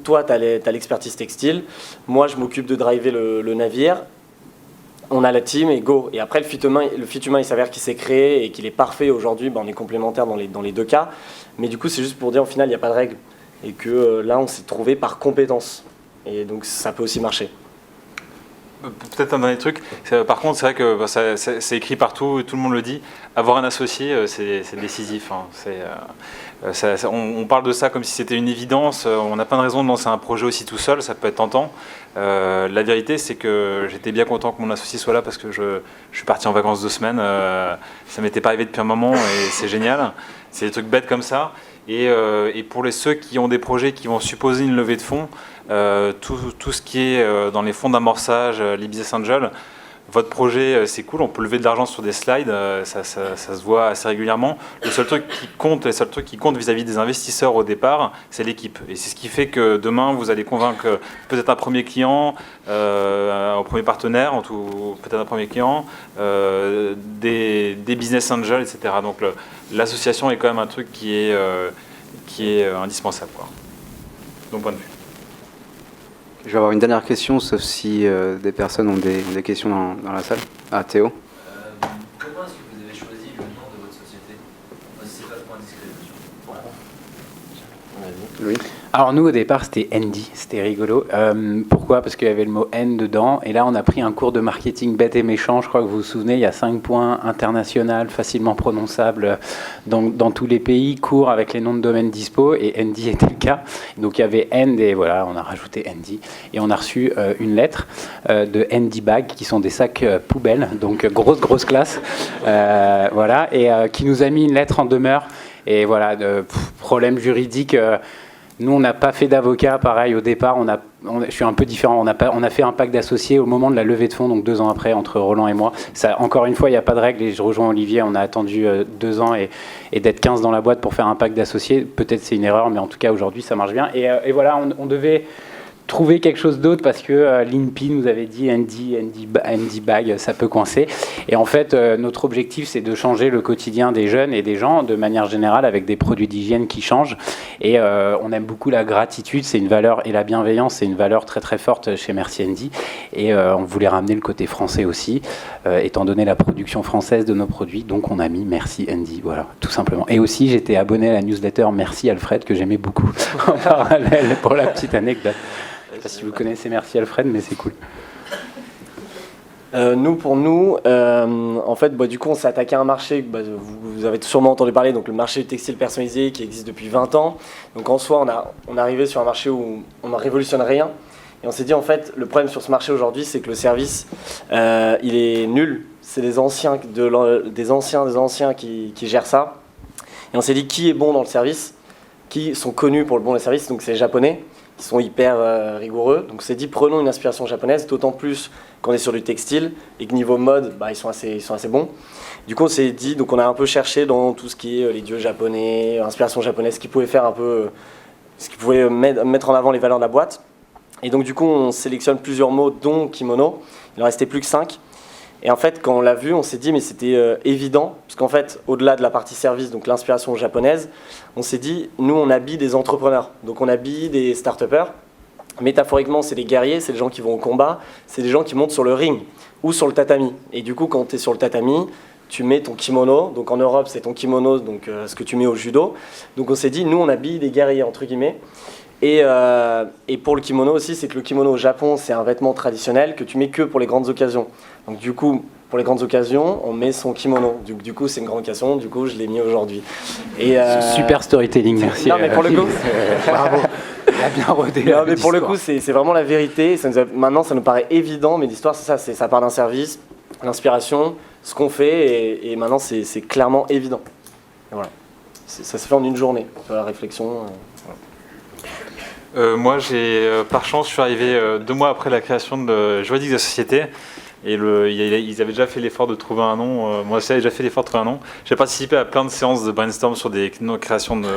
toi, tu as l'expertise textile, moi, je m'occupe de driver le navire, on a la team et go. Et après, le fit humain, il s'avère qu'il s'est créé et qu'il est parfait aujourd'hui. On est complémentaires dans les 2 cas. Mais du coup, c'est juste pour dire, au final, il n'y a pas de règle. Et que là, on s'est trouvé par compétence. Et donc, ça peut aussi marcher. Peut-être un dernier truc. Par contre, c'est vrai que c'est écrit partout, tout le monde le dit. Avoir un associé, c'est décisif. Hein. On parle de ça comme si c'était une évidence. On n'a pas de raison de lancer un projet aussi tout seul. Ça peut être tentant. La vérité, c'est que j'étais bien content que mon associé soit là parce que je suis parti en vacances 2 semaines. Ça m'était pas arrivé depuis un moment et c'est génial. C'est des trucs bêtes comme ça. Et pour ceux qui ont des projets qui vont supposer une levée de fonds, tout ce qui est dans les fonds d'amorçage, les business angels, votre projet c'est cool, on peut lever de l'argent sur des slides, ça se voit assez régulièrement. Le seul truc qui compte vis-à-vis des investisseurs au départ, c'est l'équipe. Et c'est ce qui fait que demain vous allez convaincre peut-être un premier client, un premier partenaire, peut-être un premier client, des business angels, etc. Donc l'association est quand même un truc qui est indispensable, quoi, de mon point de vue. Je vais avoir une dernière question, sauf si des personnes ont des questions dans la salle. Ah, Théo. Comment est-ce que vous avez choisi le nom de votre société? Si c'est pas trop indiscret, bien sûr. Oui. Alors nous au départ c'était Andy, c'était rigolo. Pourquoi? Parce qu'il y avait le mot N dedans. Et là on a pris un cours de marketing bête et méchant. Je crois que vous vous souvenez, il y a 5 points international, facilement prononçable dans tous les pays, cours avec les noms de domaine dispo. Et Andy était le cas. Donc il y avait End et voilà, on a rajouté Andy. Et on a reçu une lettre de Andy Bag qui sont des sacs poubelles. Donc grosse classe. Voilà. Et qui nous a mis une lettre en demeure. Et voilà, problème juridique. Nous, on n'a pas fait d'avocat, pareil, au départ, je suis un peu différent, on a fait un pacte d'associés au moment de la levée de fonds, donc 2 ans après, entre Roland et moi. Ça, encore une fois, il n'y a pas de règle, et je rejoins Olivier, on a attendu 2 ans et d'être 15 dans la boîte pour faire un pacte d'associés. Peut-être c'est une erreur, mais en tout cas, aujourd'hui, ça marche bien. Et voilà, on devait trouver quelque chose d'autre parce que l'INPI nous avait dit Andy Bag, ça peut coincer. Et en fait, notre objectif, c'est de changer le quotidien des jeunes et des gens de manière générale avec des produits d'hygiène qui changent. Et on aime beaucoup la gratitude, c'est une valeur, et la bienveillance, c'est une valeur très très forte chez Merci Andy. Et on voulait ramener le côté français aussi, étant donné la production française de nos produits. Donc on a mis Merci Andy, voilà, tout simplement. Et aussi, j'étais abonné à la newsletter Merci Alfred, que j'aimais beaucoup en parallèle, pour la petite anecdote. Je ne sais pas si vous connaissez Merci Alfred, mais c'est cool. Pour nous, en fait, du coup, on s'est attaqué à un marché, vous avez sûrement entendu parler, donc le marché du textile personnalisé qui existe depuis 20 ans. Donc en soi, on est arrivé sur un marché où on ne révolutionne rien. Et on s'est dit, en fait, le problème sur ce marché aujourd'hui, c'est que le service, il est nul. C'est des anciens qui gèrent ça. Et on s'est dit, qui est bon dans le service, qui sont connus pour le bon des services, donc c'est les Japonais, qui sont hyper rigoureux. Donc on s'est dit, prenons une inspiration japonaise, d'autant plus qu'on est sur du textile et que niveau mode, ils sont assez bons. Du coup, on s'est dit, donc on a un peu cherché dans tout ce qui est les dieux japonais, inspiration japonaise, ce qui pouvait faire un peu, ce qui pouvait mettre en avant les valeurs de la boîte. Et donc du coup, on sélectionne plusieurs mots, dont kimono. Il en restait plus que 5. Et en fait, quand on l'a vu, on s'est dit, mais c'était évident, parce qu'en fait, au-delà de la partie service, donc l'inspiration japonaise, on s'est dit, nous, on habille des entrepreneurs. Donc on habille des start-upers. Métaphoriquement, c'est des guerriers, c'est des gens qui vont au combat, c'est des gens qui montent sur le ring ou sur le tatami. Et du coup, quand tu es sur le tatami, tu mets ton kimono. Donc en Europe, c'est ton kimono, donc ce que tu mets au judo. Donc on s'est dit, nous, on habille des guerriers, entre guillemets. Et pour le kimono aussi, c'est que le kimono au Japon, c'est un vêtement traditionnel que tu mets que pour les grandes occasions. Donc du coup, pour les grandes occasions, on met son kimono. Du coup, c'est une grande occasion, du coup, je l'ai mis aujourd'hui. Super storytelling, merci. Non, mais pour le coup... Bravo. Il a bien rodé. Non, mais pour le coup, c'est vraiment la vérité. Maintenant, ça nous paraît évident, mais l'histoire, c'est ça. Ça part d'un service, l'inspiration, ce qu'on fait, et maintenant, c'est clairement évident. Et voilà. Ça se fait en une journée, la réflexion. Moi, par chance, je suis arrivé 2 mois après la création juridique de la société. Et ils avaient déjà fait l'effort de trouver un nom. Moi aussi, j'avais déjà fait l'effort de trouver un nom. J'ai participé à plein de séances de brainstorm sur des créations de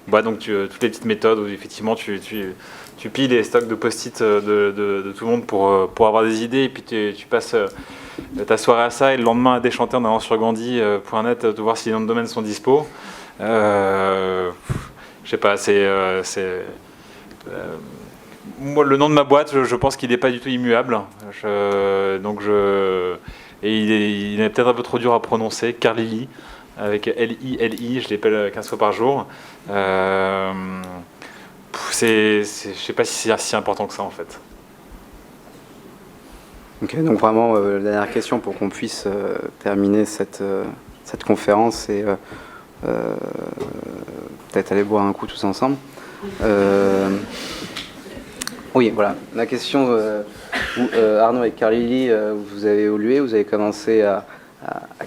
boîtes. Donc, toutes les petites méthodes où effectivement tu pilles les stocks de post-it de tout le monde pour avoir des idées. Et puis, tu passes ta soirée à ça et le lendemain à déchanter en allant sur Gandhi.net de voir si les noms de domaine sont dispo. Je sais pas, moi, le nom de ma boîte, je pense qu'il n'est pas du tout immuable. Et il est peut-être un peu trop dur à prononcer. Carlili, avec L-I-L-I, je l'appelle 15 fois par jour. Je ne sais pas si c'est si important que ça, en fait. Ok, donc vraiment, la dernière question pour qu'on puisse terminer cette conférence et peut-être aller boire un coup tous ensemble. Oui, voilà. La question où Arnaud et Carlili, vous avez évolué, vous avez commencé à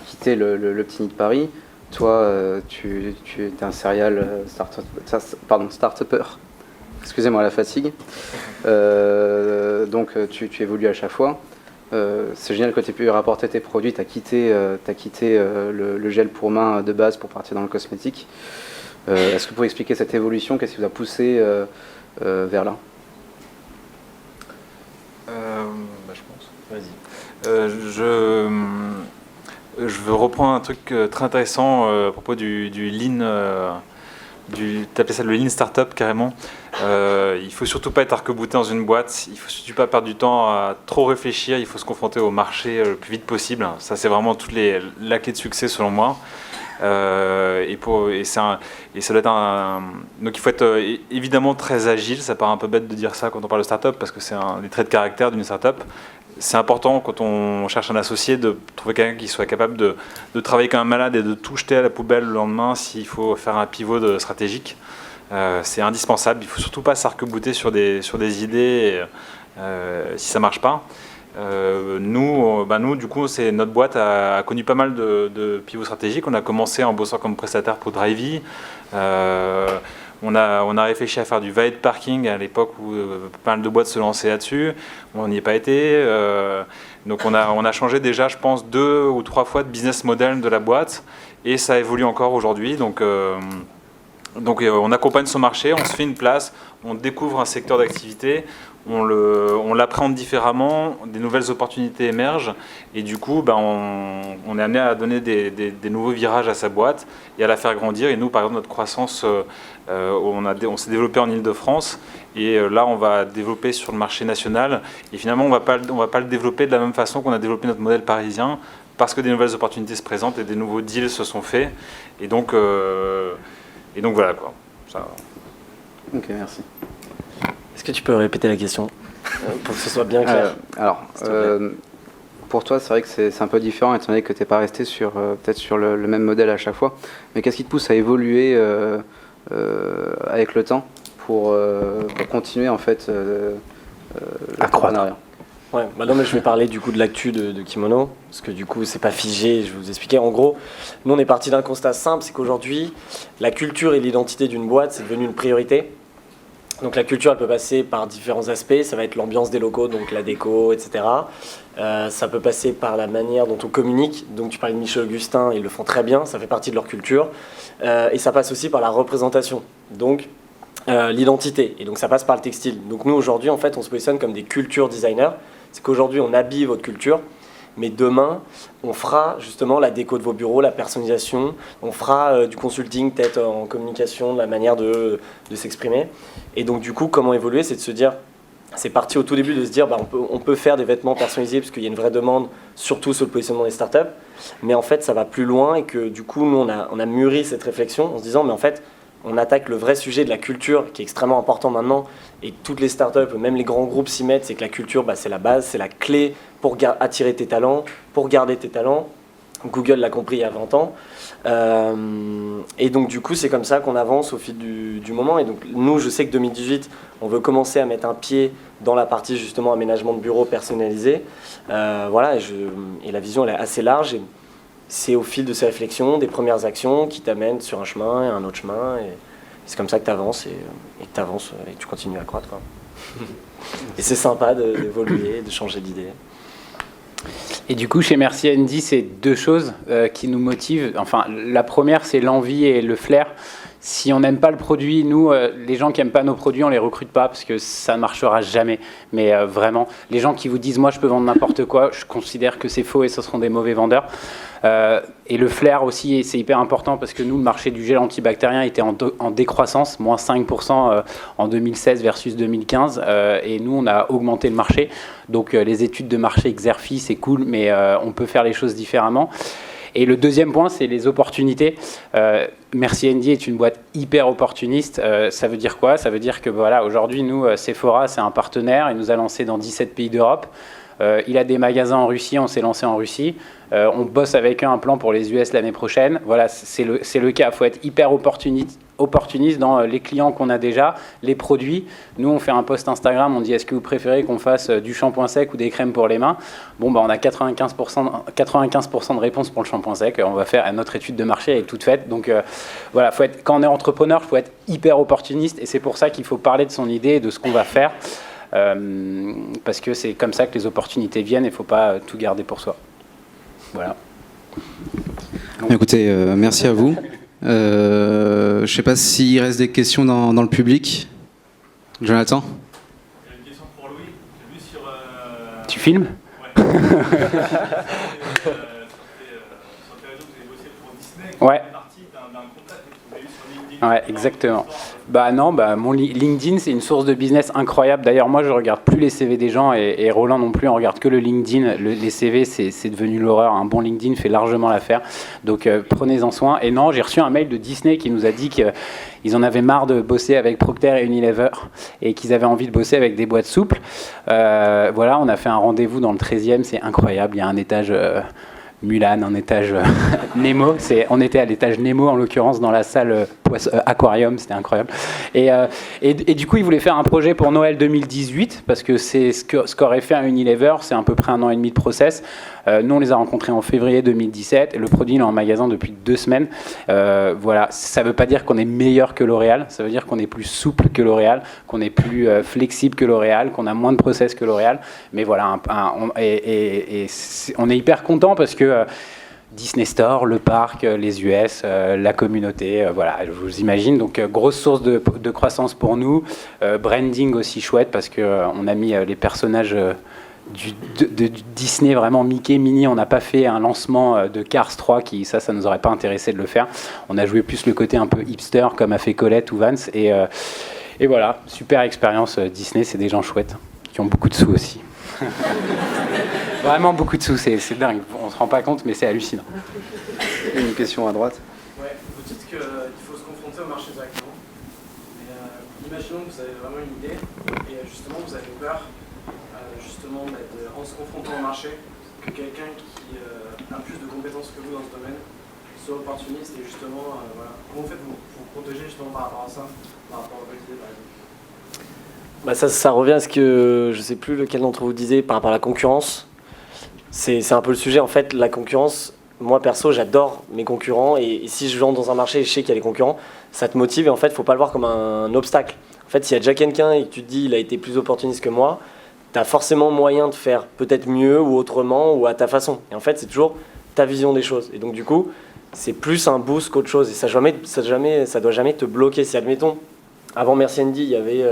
quitter le petit nid de Paris. Toi, tu es un serial start-upper. Excusez-moi la fatigue. Donc, tu évolues à chaque fois. C'est génial que tu aies pu rapporter tes produits. Tu as quitté le gel pour main de base pour partir dans le cosmétique. Est-ce que vous pouvez expliquer cette évolution? Qu'est-ce qui vous a poussé vers là? Je pense. Vas-y. Je veux reprendre un truc très intéressant à propos du lean. T'appelais ça le lean startup carrément. Il faut surtout pas être arc-bouté dans une boîte. Il faut surtout pas perdre du temps à trop réfléchir. Il faut se confronter au marché le plus vite possible. Ça, c'est vraiment la clé de succès selon moi. Ça doit être donc il faut être évidemment très agile. Ça paraît un peu bête de dire ça quand on parle de start-up parce que c'est un des traits de caractère d'une start-up. C'est important quand on cherche un associé de trouver quelqu'un qui soit capable de travailler comme un malade et de tout jeter à la poubelle le lendemain s'il faut faire un pivot stratégique. C'est indispensable. Il ne faut surtout pas s'arc-bouter sur des idées si ça ne marche pas. Nous, du coup, notre boîte a connu pas mal de pivots stratégiques. On a commencé en bossant comme prestataire pour Drivey. On a réfléchi à faire du valet parking à l'époque où pas mal de boîtes se lançaient là-dessus. On n'y est pas été. Donc on a changé déjà, je pense, 2 ou 3 fois de business model de la boîte. Et ça évolue encore aujourd'hui. Donc on accompagne son marché, on se fait une place, on découvre un secteur d'activité, on l'appréhende différemment, des nouvelles opportunités émergent et du coup on est amené à donner des nouveaux virages à sa boîte et à la faire grandir. Et nous, par exemple, notre croissance, on s'est développé en Île-de-France et là on va développer sur le marché national et finalement on va pas le développer de la même façon qu'on a développé notre modèle parisien parce que des nouvelles opportunités se présentent et des nouveaux deals se sont faits et donc voilà quoi. Ça... Ok, merci. Est-ce que tu peux répéter la question pour que ce soit bien clair? pour toi, c'est vrai que c'est un peu différent, étant donné que tu n'es pas resté sur, peut-être sur le même modèle à chaque fois. Mais qu'est-ce qui te pousse à évoluer avec le temps pour continuer en fait l'entrepreneuriat? Ouais, bah non, mais je vais parler du coup de l'actu de Kimono, parce que du coup c'est pas figé, je vais vous expliquer. En gros, nous on est parti d'un constat simple, c'est qu'aujourd'hui, la culture et l'identité d'une boîte, c'est devenu une priorité. Donc la culture, elle peut passer par différents aspects, ça va être l'ambiance des locaux, donc la déco, etc. Ça peut passer par la manière dont on communique, donc tu parlais de Michel Augustin, ils le font très bien, ça fait partie de leur culture. Et ça passe aussi par la représentation, donc l'identité, et donc ça passe par le textile. Donc nous aujourd'hui, en fait, on se positionne comme des culture designers. C'est qu'aujourd'hui, on habille votre culture, mais demain, on fera justement la déco de vos bureaux, la personnalisation, on fera du consulting peut-être en communication, de la manière de s'exprimer. Et donc du coup, comment évoluer, c'est de se dire, c'est parti au tout début de se dire, bah, on peut faire des vêtements personnalisés parce qu'il y a une vraie demande, surtout sur le positionnement des startups, mais en fait, ça va plus loin et que du coup, nous, on a mûri cette réflexion en se disant, mais en fait, on attaque le vrai sujet de la culture qui est extrêmement important maintenant et toutes les startups, même les grands groupes s'y mettent, c'est que la culture, bah, c'est la base, c'est la clé pour attirer tes talents, pour garder tes talents. Google l'a compris il y a 20 ans. Et donc du coup, c'est comme ça qu'on avance au fil du moment. Et donc nous, je sais que 2018, on veut commencer à mettre un pied dans la partie justement aménagement de bureaux personnalisé. Voilà, et la vision, elle est assez large. Et c'est au fil de ces réflexions, des premières actions qui t'amènent sur un chemin et un autre chemin. Et c'est comme ça que tu avances et tu continues à croître, quoi. Et c'est sympa d'évoluer, de changer d'idée. Et du coup, chez Merci Andy, c'est deux choses qui nous motivent. Enfin, la première, c'est l'envie et le flair. Si on n'aime pas le produit, nous, les gens qui n'aiment pas nos produits, on les recrute pas parce que ça ne marchera jamais. Mais vraiment, les gens qui vous disent « moi, je peux vendre n'importe quoi », je considère que c'est faux et ce seront des mauvais vendeurs. Et le flair aussi, c'est hyper important parce que nous, le marché du gel antibactérien était en décroissance, moins 5% en 2016 versus 2015. Et nous, on a augmenté le marché. Donc, les études de marché Xerfi, c'est cool, mais on peut faire les choses différemment. Et le deuxième point, c'est les opportunités. Merci Andy est une boîte hyper opportuniste. Ça veut dire quoi? Ça veut dire que voilà, aujourd'hui, nous, Sephora, c'est un partenaire. Il nous a lancé dans 17 pays d'Europe. Il a des magasins en Russie, on s'est lancé en Russie. On bosse avec eux un plan pour les US l'année prochaine. Voilà, c'est le cas. Il faut être hyper opportuniste dans les clients qu'on a déjà, les produits. Nous, on fait un post Instagram, on dit est-ce que vous préférez qu'on fasse du shampoing sec ou des crèmes pour les mains? Bon, bah, on a 95% de réponses pour le shampoing sec. On va faire notre étude de marché, elle est toute faite. Donc voilà, quand on est entrepreneur, il faut être hyper opportuniste et c'est pour ça qu'il faut parler de son idée et de ce qu'on va faire. Parce que c'est comme ça que les opportunités viennent et il ne faut pas tout garder pour soi. Voilà. Écoutez, merci à vous. Je ne sais pas s'il reste des questions dans le public. Jonathan? Il y a une question pour Louis. J'ai vu sur... Tu filmes? Ouais. Sur tes réseaux, vous avez bossé pour Disney. Ouais. Partie d'un contact que vous avez eu sur LinkedIn. Ouais, exactement. Bah non, mon LinkedIn, c'est une source de business incroyable. D'ailleurs, moi, je regarde plus les CV des gens et Roland non plus. On regarde que le LinkedIn. Les CV, c'est devenu l'horreur. Un bon LinkedIn fait largement l'affaire. Donc, prenez-en soin. Et non, j'ai reçu un mail de Disney qui nous a dit qu'ils en avaient marre de bosser avec Procter et Unilever et qu'ils avaient envie de bosser avec des boîtes souples. Voilà, on a fait un rendez-vous dans le 13e. C'est incroyable. Il y a un étage... Mulan, un étage Nemo. On était à l'étage Nemo, en l'occurrence, dans la salle aquarium, c'était incroyable. Et du coup, ils voulaient faire un projet pour Noël 2018, parce que c'est ce qu'aurait fait un Unilever, c'est à peu près 1 an et demi de process. Nous, on les a rencontrés en février 2017, et le produit il est en magasin depuis 2 semaines. Voilà, ça ne veut pas dire qu'on est meilleur que L'Oréal, ça veut dire qu'on est plus souple que L'Oréal, qu'on est plus flexible que L'Oréal, qu'on a moins de process que L'Oréal. Mais voilà, on est hyper content parce que Disney Store, le parc, les US, la communauté, voilà, je vous imagine. Donc, grosse source de croissance pour nous. Branding aussi chouette parce qu'on a mis les personnages de Disney, vraiment Mickey, Minnie. On n'a pas fait un lancement de Cars 3, ça nous aurait pas intéressé de le faire. On a joué plus le côté un peu hipster comme a fait Colette ou Vance. Et voilà, super expérience Disney, c'est des gens chouettes qui ont beaucoup de sous aussi. Vraiment beaucoup de sous, c'est dingue. On se rend pas compte, mais c'est hallucinant. Une question à droite. Ouais, vous dites qu'il faut se confronter au marché directement. Mais imaginons que vous avez vraiment une idée et justement vous avez peur, justement, en se confrontant au marché, que quelqu'un qui a plus de compétences que vous dans ce domaine soit opportuniste et justement, voilà. Comment faites-vous pour protéger justement par rapport à ça, par rapport à votre idée par exemple? Bah ça revient à ce que je sais plus lequel d'entre vous disait par rapport à la concurrence. C'est un peu le sujet. En fait, la concurrence, moi perso, j'adore mes concurrents et si je rentre dans un marché et je sais qu'il y a des concurrents, ça te motive et en fait, faut pas le voir comme un obstacle. En fait, s'il y a déjà quelqu'un et que tu te dis il a été plus opportuniste que moi, tu as forcément moyen de faire peut-être mieux ou autrement ou à ta façon. Et en fait, c'est toujours ta vision des choses. Et donc, du coup, c'est plus un boost qu'autre chose. Et ça doit jamais te bloquer. Si, admettons, avant Merci Andy, il y avait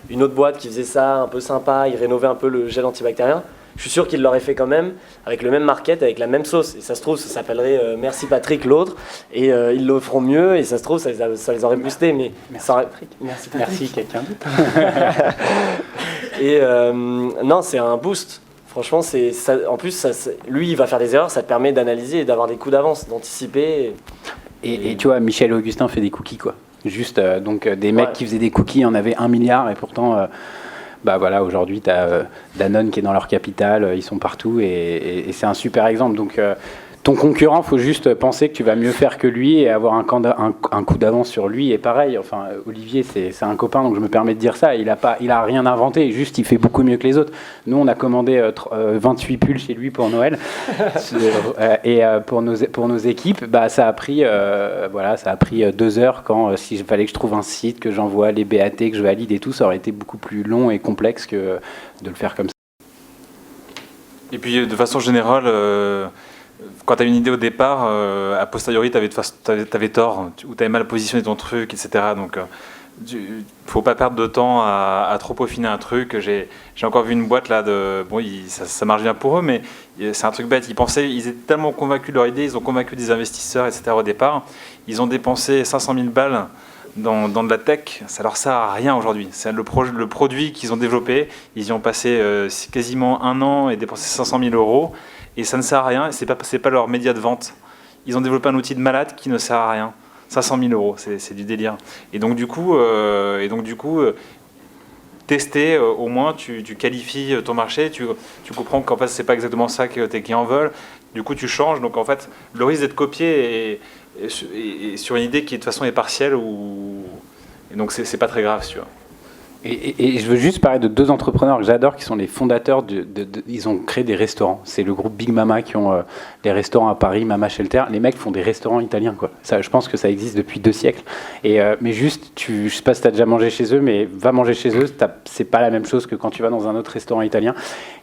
une autre boîte qui faisait ça un peu sympa, ils rénovaient un peu le gel antibactérien. Je suis sûr qu'ils l'auraient fait quand même, avec le même market, avec la même sauce. Et ça se trouve, ça s'appellerait Merci Patrick l'autre, et ils le feront mieux, et ça se trouve, ça les aurait boostés. Mais Merci ça aurait... Patrick. Merci quelqu'un d'autre. Et non, c'est un boost. Franchement, en plus, lui, il va faire des erreurs, ça te permet d'analyser et d'avoir des coups d'avance, d'anticiper. Et tu vois, Michel Augustin fait des cookies, quoi. Juste, des mecs qui faisaient des cookies, il y en avait 1 milliard, et pourtant... bah voilà, aujourd'hui, tu as Danone qui est dans leur capital, ils sont partout et c'est un super exemple. Donc, ton concurrent, il faut juste penser que tu vas mieux faire que lui et avoir un coup d'avance sur lui. Et pareil, enfin, Olivier, c'est un copain, donc je me permets de dire ça. Il a rien inventé, juste il fait beaucoup mieux que les autres. Nous, on a commandé 28 pulls chez lui pour Noël. Et pour nos équipes, bah, ça a pris 2 heures quand, s'il fallait que je trouve un site, que j'envoie les BAT, que je valide et tout, ça aurait été beaucoup plus long et complexe que de le faire comme ça. Et puis, de façon générale, quand tu as une idée au départ, a posteriori, tu avais tort, ou tu avais mal positionné ton truc, etc. Donc, il ne faut pas perdre de temps à trop peaufiner un truc. J'ai encore vu une boîte là, ça marche bien pour eux, mais c'est un truc bête. Ils étaient tellement convaincus de leur idée, ils ont convaincu des investisseurs, etc. au départ. Ils ont dépensé 500 000 balles dans de la tech, ça leur sert à rien aujourd'hui. C'est le produit qu'ils ont développé, ils y ont passé quasiment 1 an et dépensé 500 000 euros. Et ça ne sert à rien, c'est pas leur média de vente. Ils ont développé un outil de malade qui ne sert à rien. 500 000 euros, c'est du délire. Et donc du coup, tester, au moins tu qualifies ton marché, tu comprends qu'en fait c'est pas exactement ça que tes clients veulent. Du coup tu changes, donc en fait le risque d'être copié est sur une idée qui de toute façon est partielle, et donc c'est pas très grave, tu vois. Et je veux juste parler de 2 entrepreneurs que j'adore, qui sont les fondateurs ils ont créé des restaurants. C'est le groupe Big Mama qui ont les restaurants à Paris, Mama Shelter. Les mecs font des restaurants italiens, quoi. Ça, je pense que ça existe depuis 2 siècles. Mais juste, je sais pas si tu as déjà mangé chez eux, mais va manger chez eux, c'est pas la même chose que quand tu vas dans un autre restaurant italien.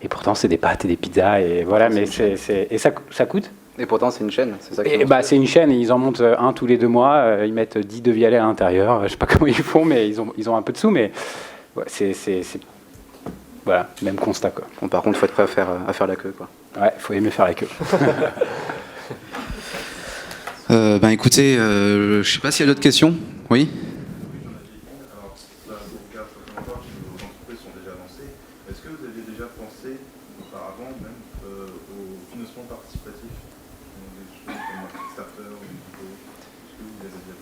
Et pourtant, c'est des pâtes et des pizzas, et voilà. Mais et ça coûte. Et pourtant, c'est une chaîne, c'est ça C'est une chaîne, et ils en montent un tous les 2 mois. Ils mettent 10 de Vialet à l'intérieur. Je sais pas comment ils font, mais ils ont un peu de sous, mais... Ouais, voilà, même constat, quoi. Bon, par contre, il faut être prêt à faire la queue, quoi. Ouais, il faut aimer faire la queue. Écoutez, je sais pas s'il y a d'autres questions. Oui. Alors, là, vos entreprises sont déjà lancées. Est-ce que vous aviez déjà pensé, auparavant même, au financement participatif, des choses comme Kickstarter ou est-ce que vous avez déjà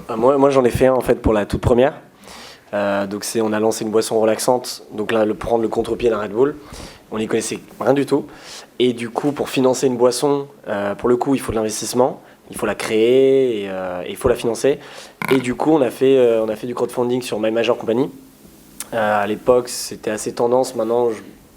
pensé? Moi, j'en ai fait un en fait pour la toute première. Donc on a lancé une boisson relaxante, donc là prendre le contre-pied d'un Red Bull, on n'y connaissait rien du tout, et du coup pour financer une boisson, pour le coup il faut de l'investissement, il faut la créer et il faut la financer, et du coup on a fait du crowdfunding sur My Major Company. À l'époque c'était assez tendance, maintenant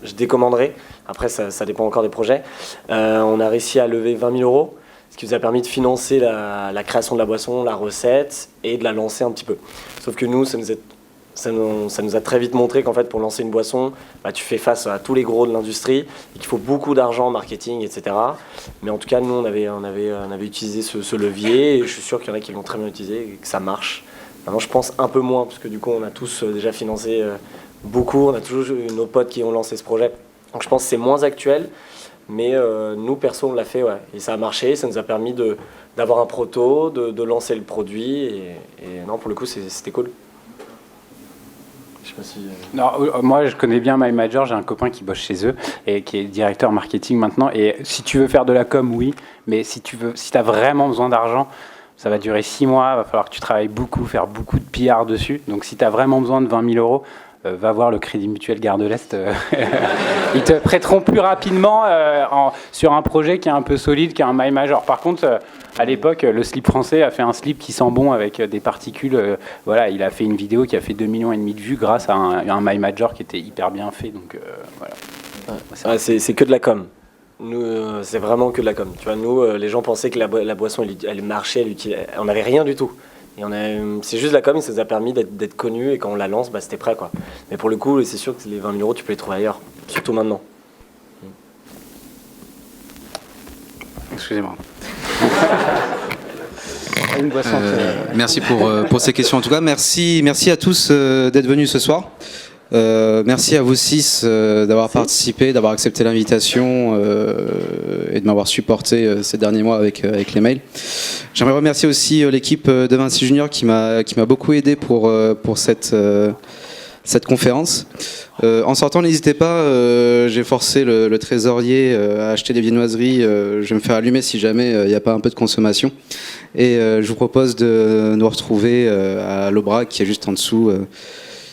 je décommanderai, après ça dépend encore des projets. On a réussi à lever 20 000 euros, ce qui nous a permis de financer la création de la boisson, la recette, et de la lancer un petit peu. Sauf que nous, ça nous a très vite montré qu'en fait, pour lancer une boisson, tu fais face à tous les gros de l'industrie et qu'il faut beaucoup d'argent, marketing, etc. Mais en tout cas, nous, on avait utilisé ce levier, et je suis sûr qu'il y en a qui l'ont très bien utilisé et que ça marche. Maintenant, je pense un peu moins, parce que du coup, on a tous déjà financé beaucoup, on a toujours eu nos potes qui ont lancé ce projet. Donc je pense que c'est moins actuel, mais nous, perso, on l'a fait, ouais. Et ça a marché, ça nous a permis d'avoir un proto, de lancer le produit, et non, pour le coup, c'était cool. Je sais pas si... Non, moi, je connais bien My Major, j'ai un copain qui bosse chez eux et qui est directeur marketing maintenant. Et si tu veux faire de la com, oui, mais si tu as vraiment besoin d'argent, ça va durer 6 mois, il va falloir que tu travailles beaucoup, faire beaucoup de PR dessus. Donc si tu as vraiment besoin de 20 000 euros, va voir le Crédit Mutuel Gare de l'Est. Ils te prêteront plus rapidement sur un projet qui est un peu solide, qui a un maille major. Par contre, à l'époque, le slip français a fait un slip qui sent bon avec des particules. Voilà, il a fait une vidéo qui a fait 2,5 millions de vues grâce à un maille major qui était hyper bien fait. Donc voilà. Ouais, c'est que de la com. Nous, c'est vraiment que de la com. Tu vois, nous, les gens pensaient que la boisson, elle marchait, on n'avait rien du tout. Et c'est juste de la com, et ça nous a permis d'être connus, et quand on la lance, bah, c'était prêt, quoi. Mais pour le coup, c'est sûr que les 20 000 €, tu peux les trouver ailleurs, surtout maintenant. Excusez-moi. Une boisson. Merci pour ces questions en tout cas. Merci à tous d'être venus ce soir. Merci à vous 6 d'avoir participé, d'avoir accepté l'invitation et de m'avoir supporté ces derniers mois avec les mails. J'aimerais remercier aussi l'équipe de Vinci Junior qui m'a beaucoup aidé pour cette conférence. En sortant, n'hésitez pas, j'ai forcé le trésorier à acheter des viennoiseries. Je vais me faire allumer si jamais il n'y a pas un peu de consommation. Et je vous propose de nous retrouver à l'Aubrac qui est juste en dessous.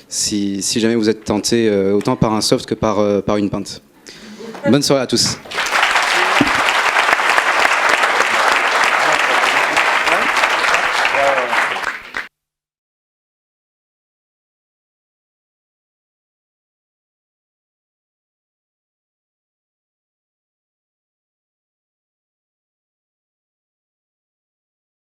Si jamais vous êtes tenté autant par un soft que par une pinte. Bonne soirée à tous.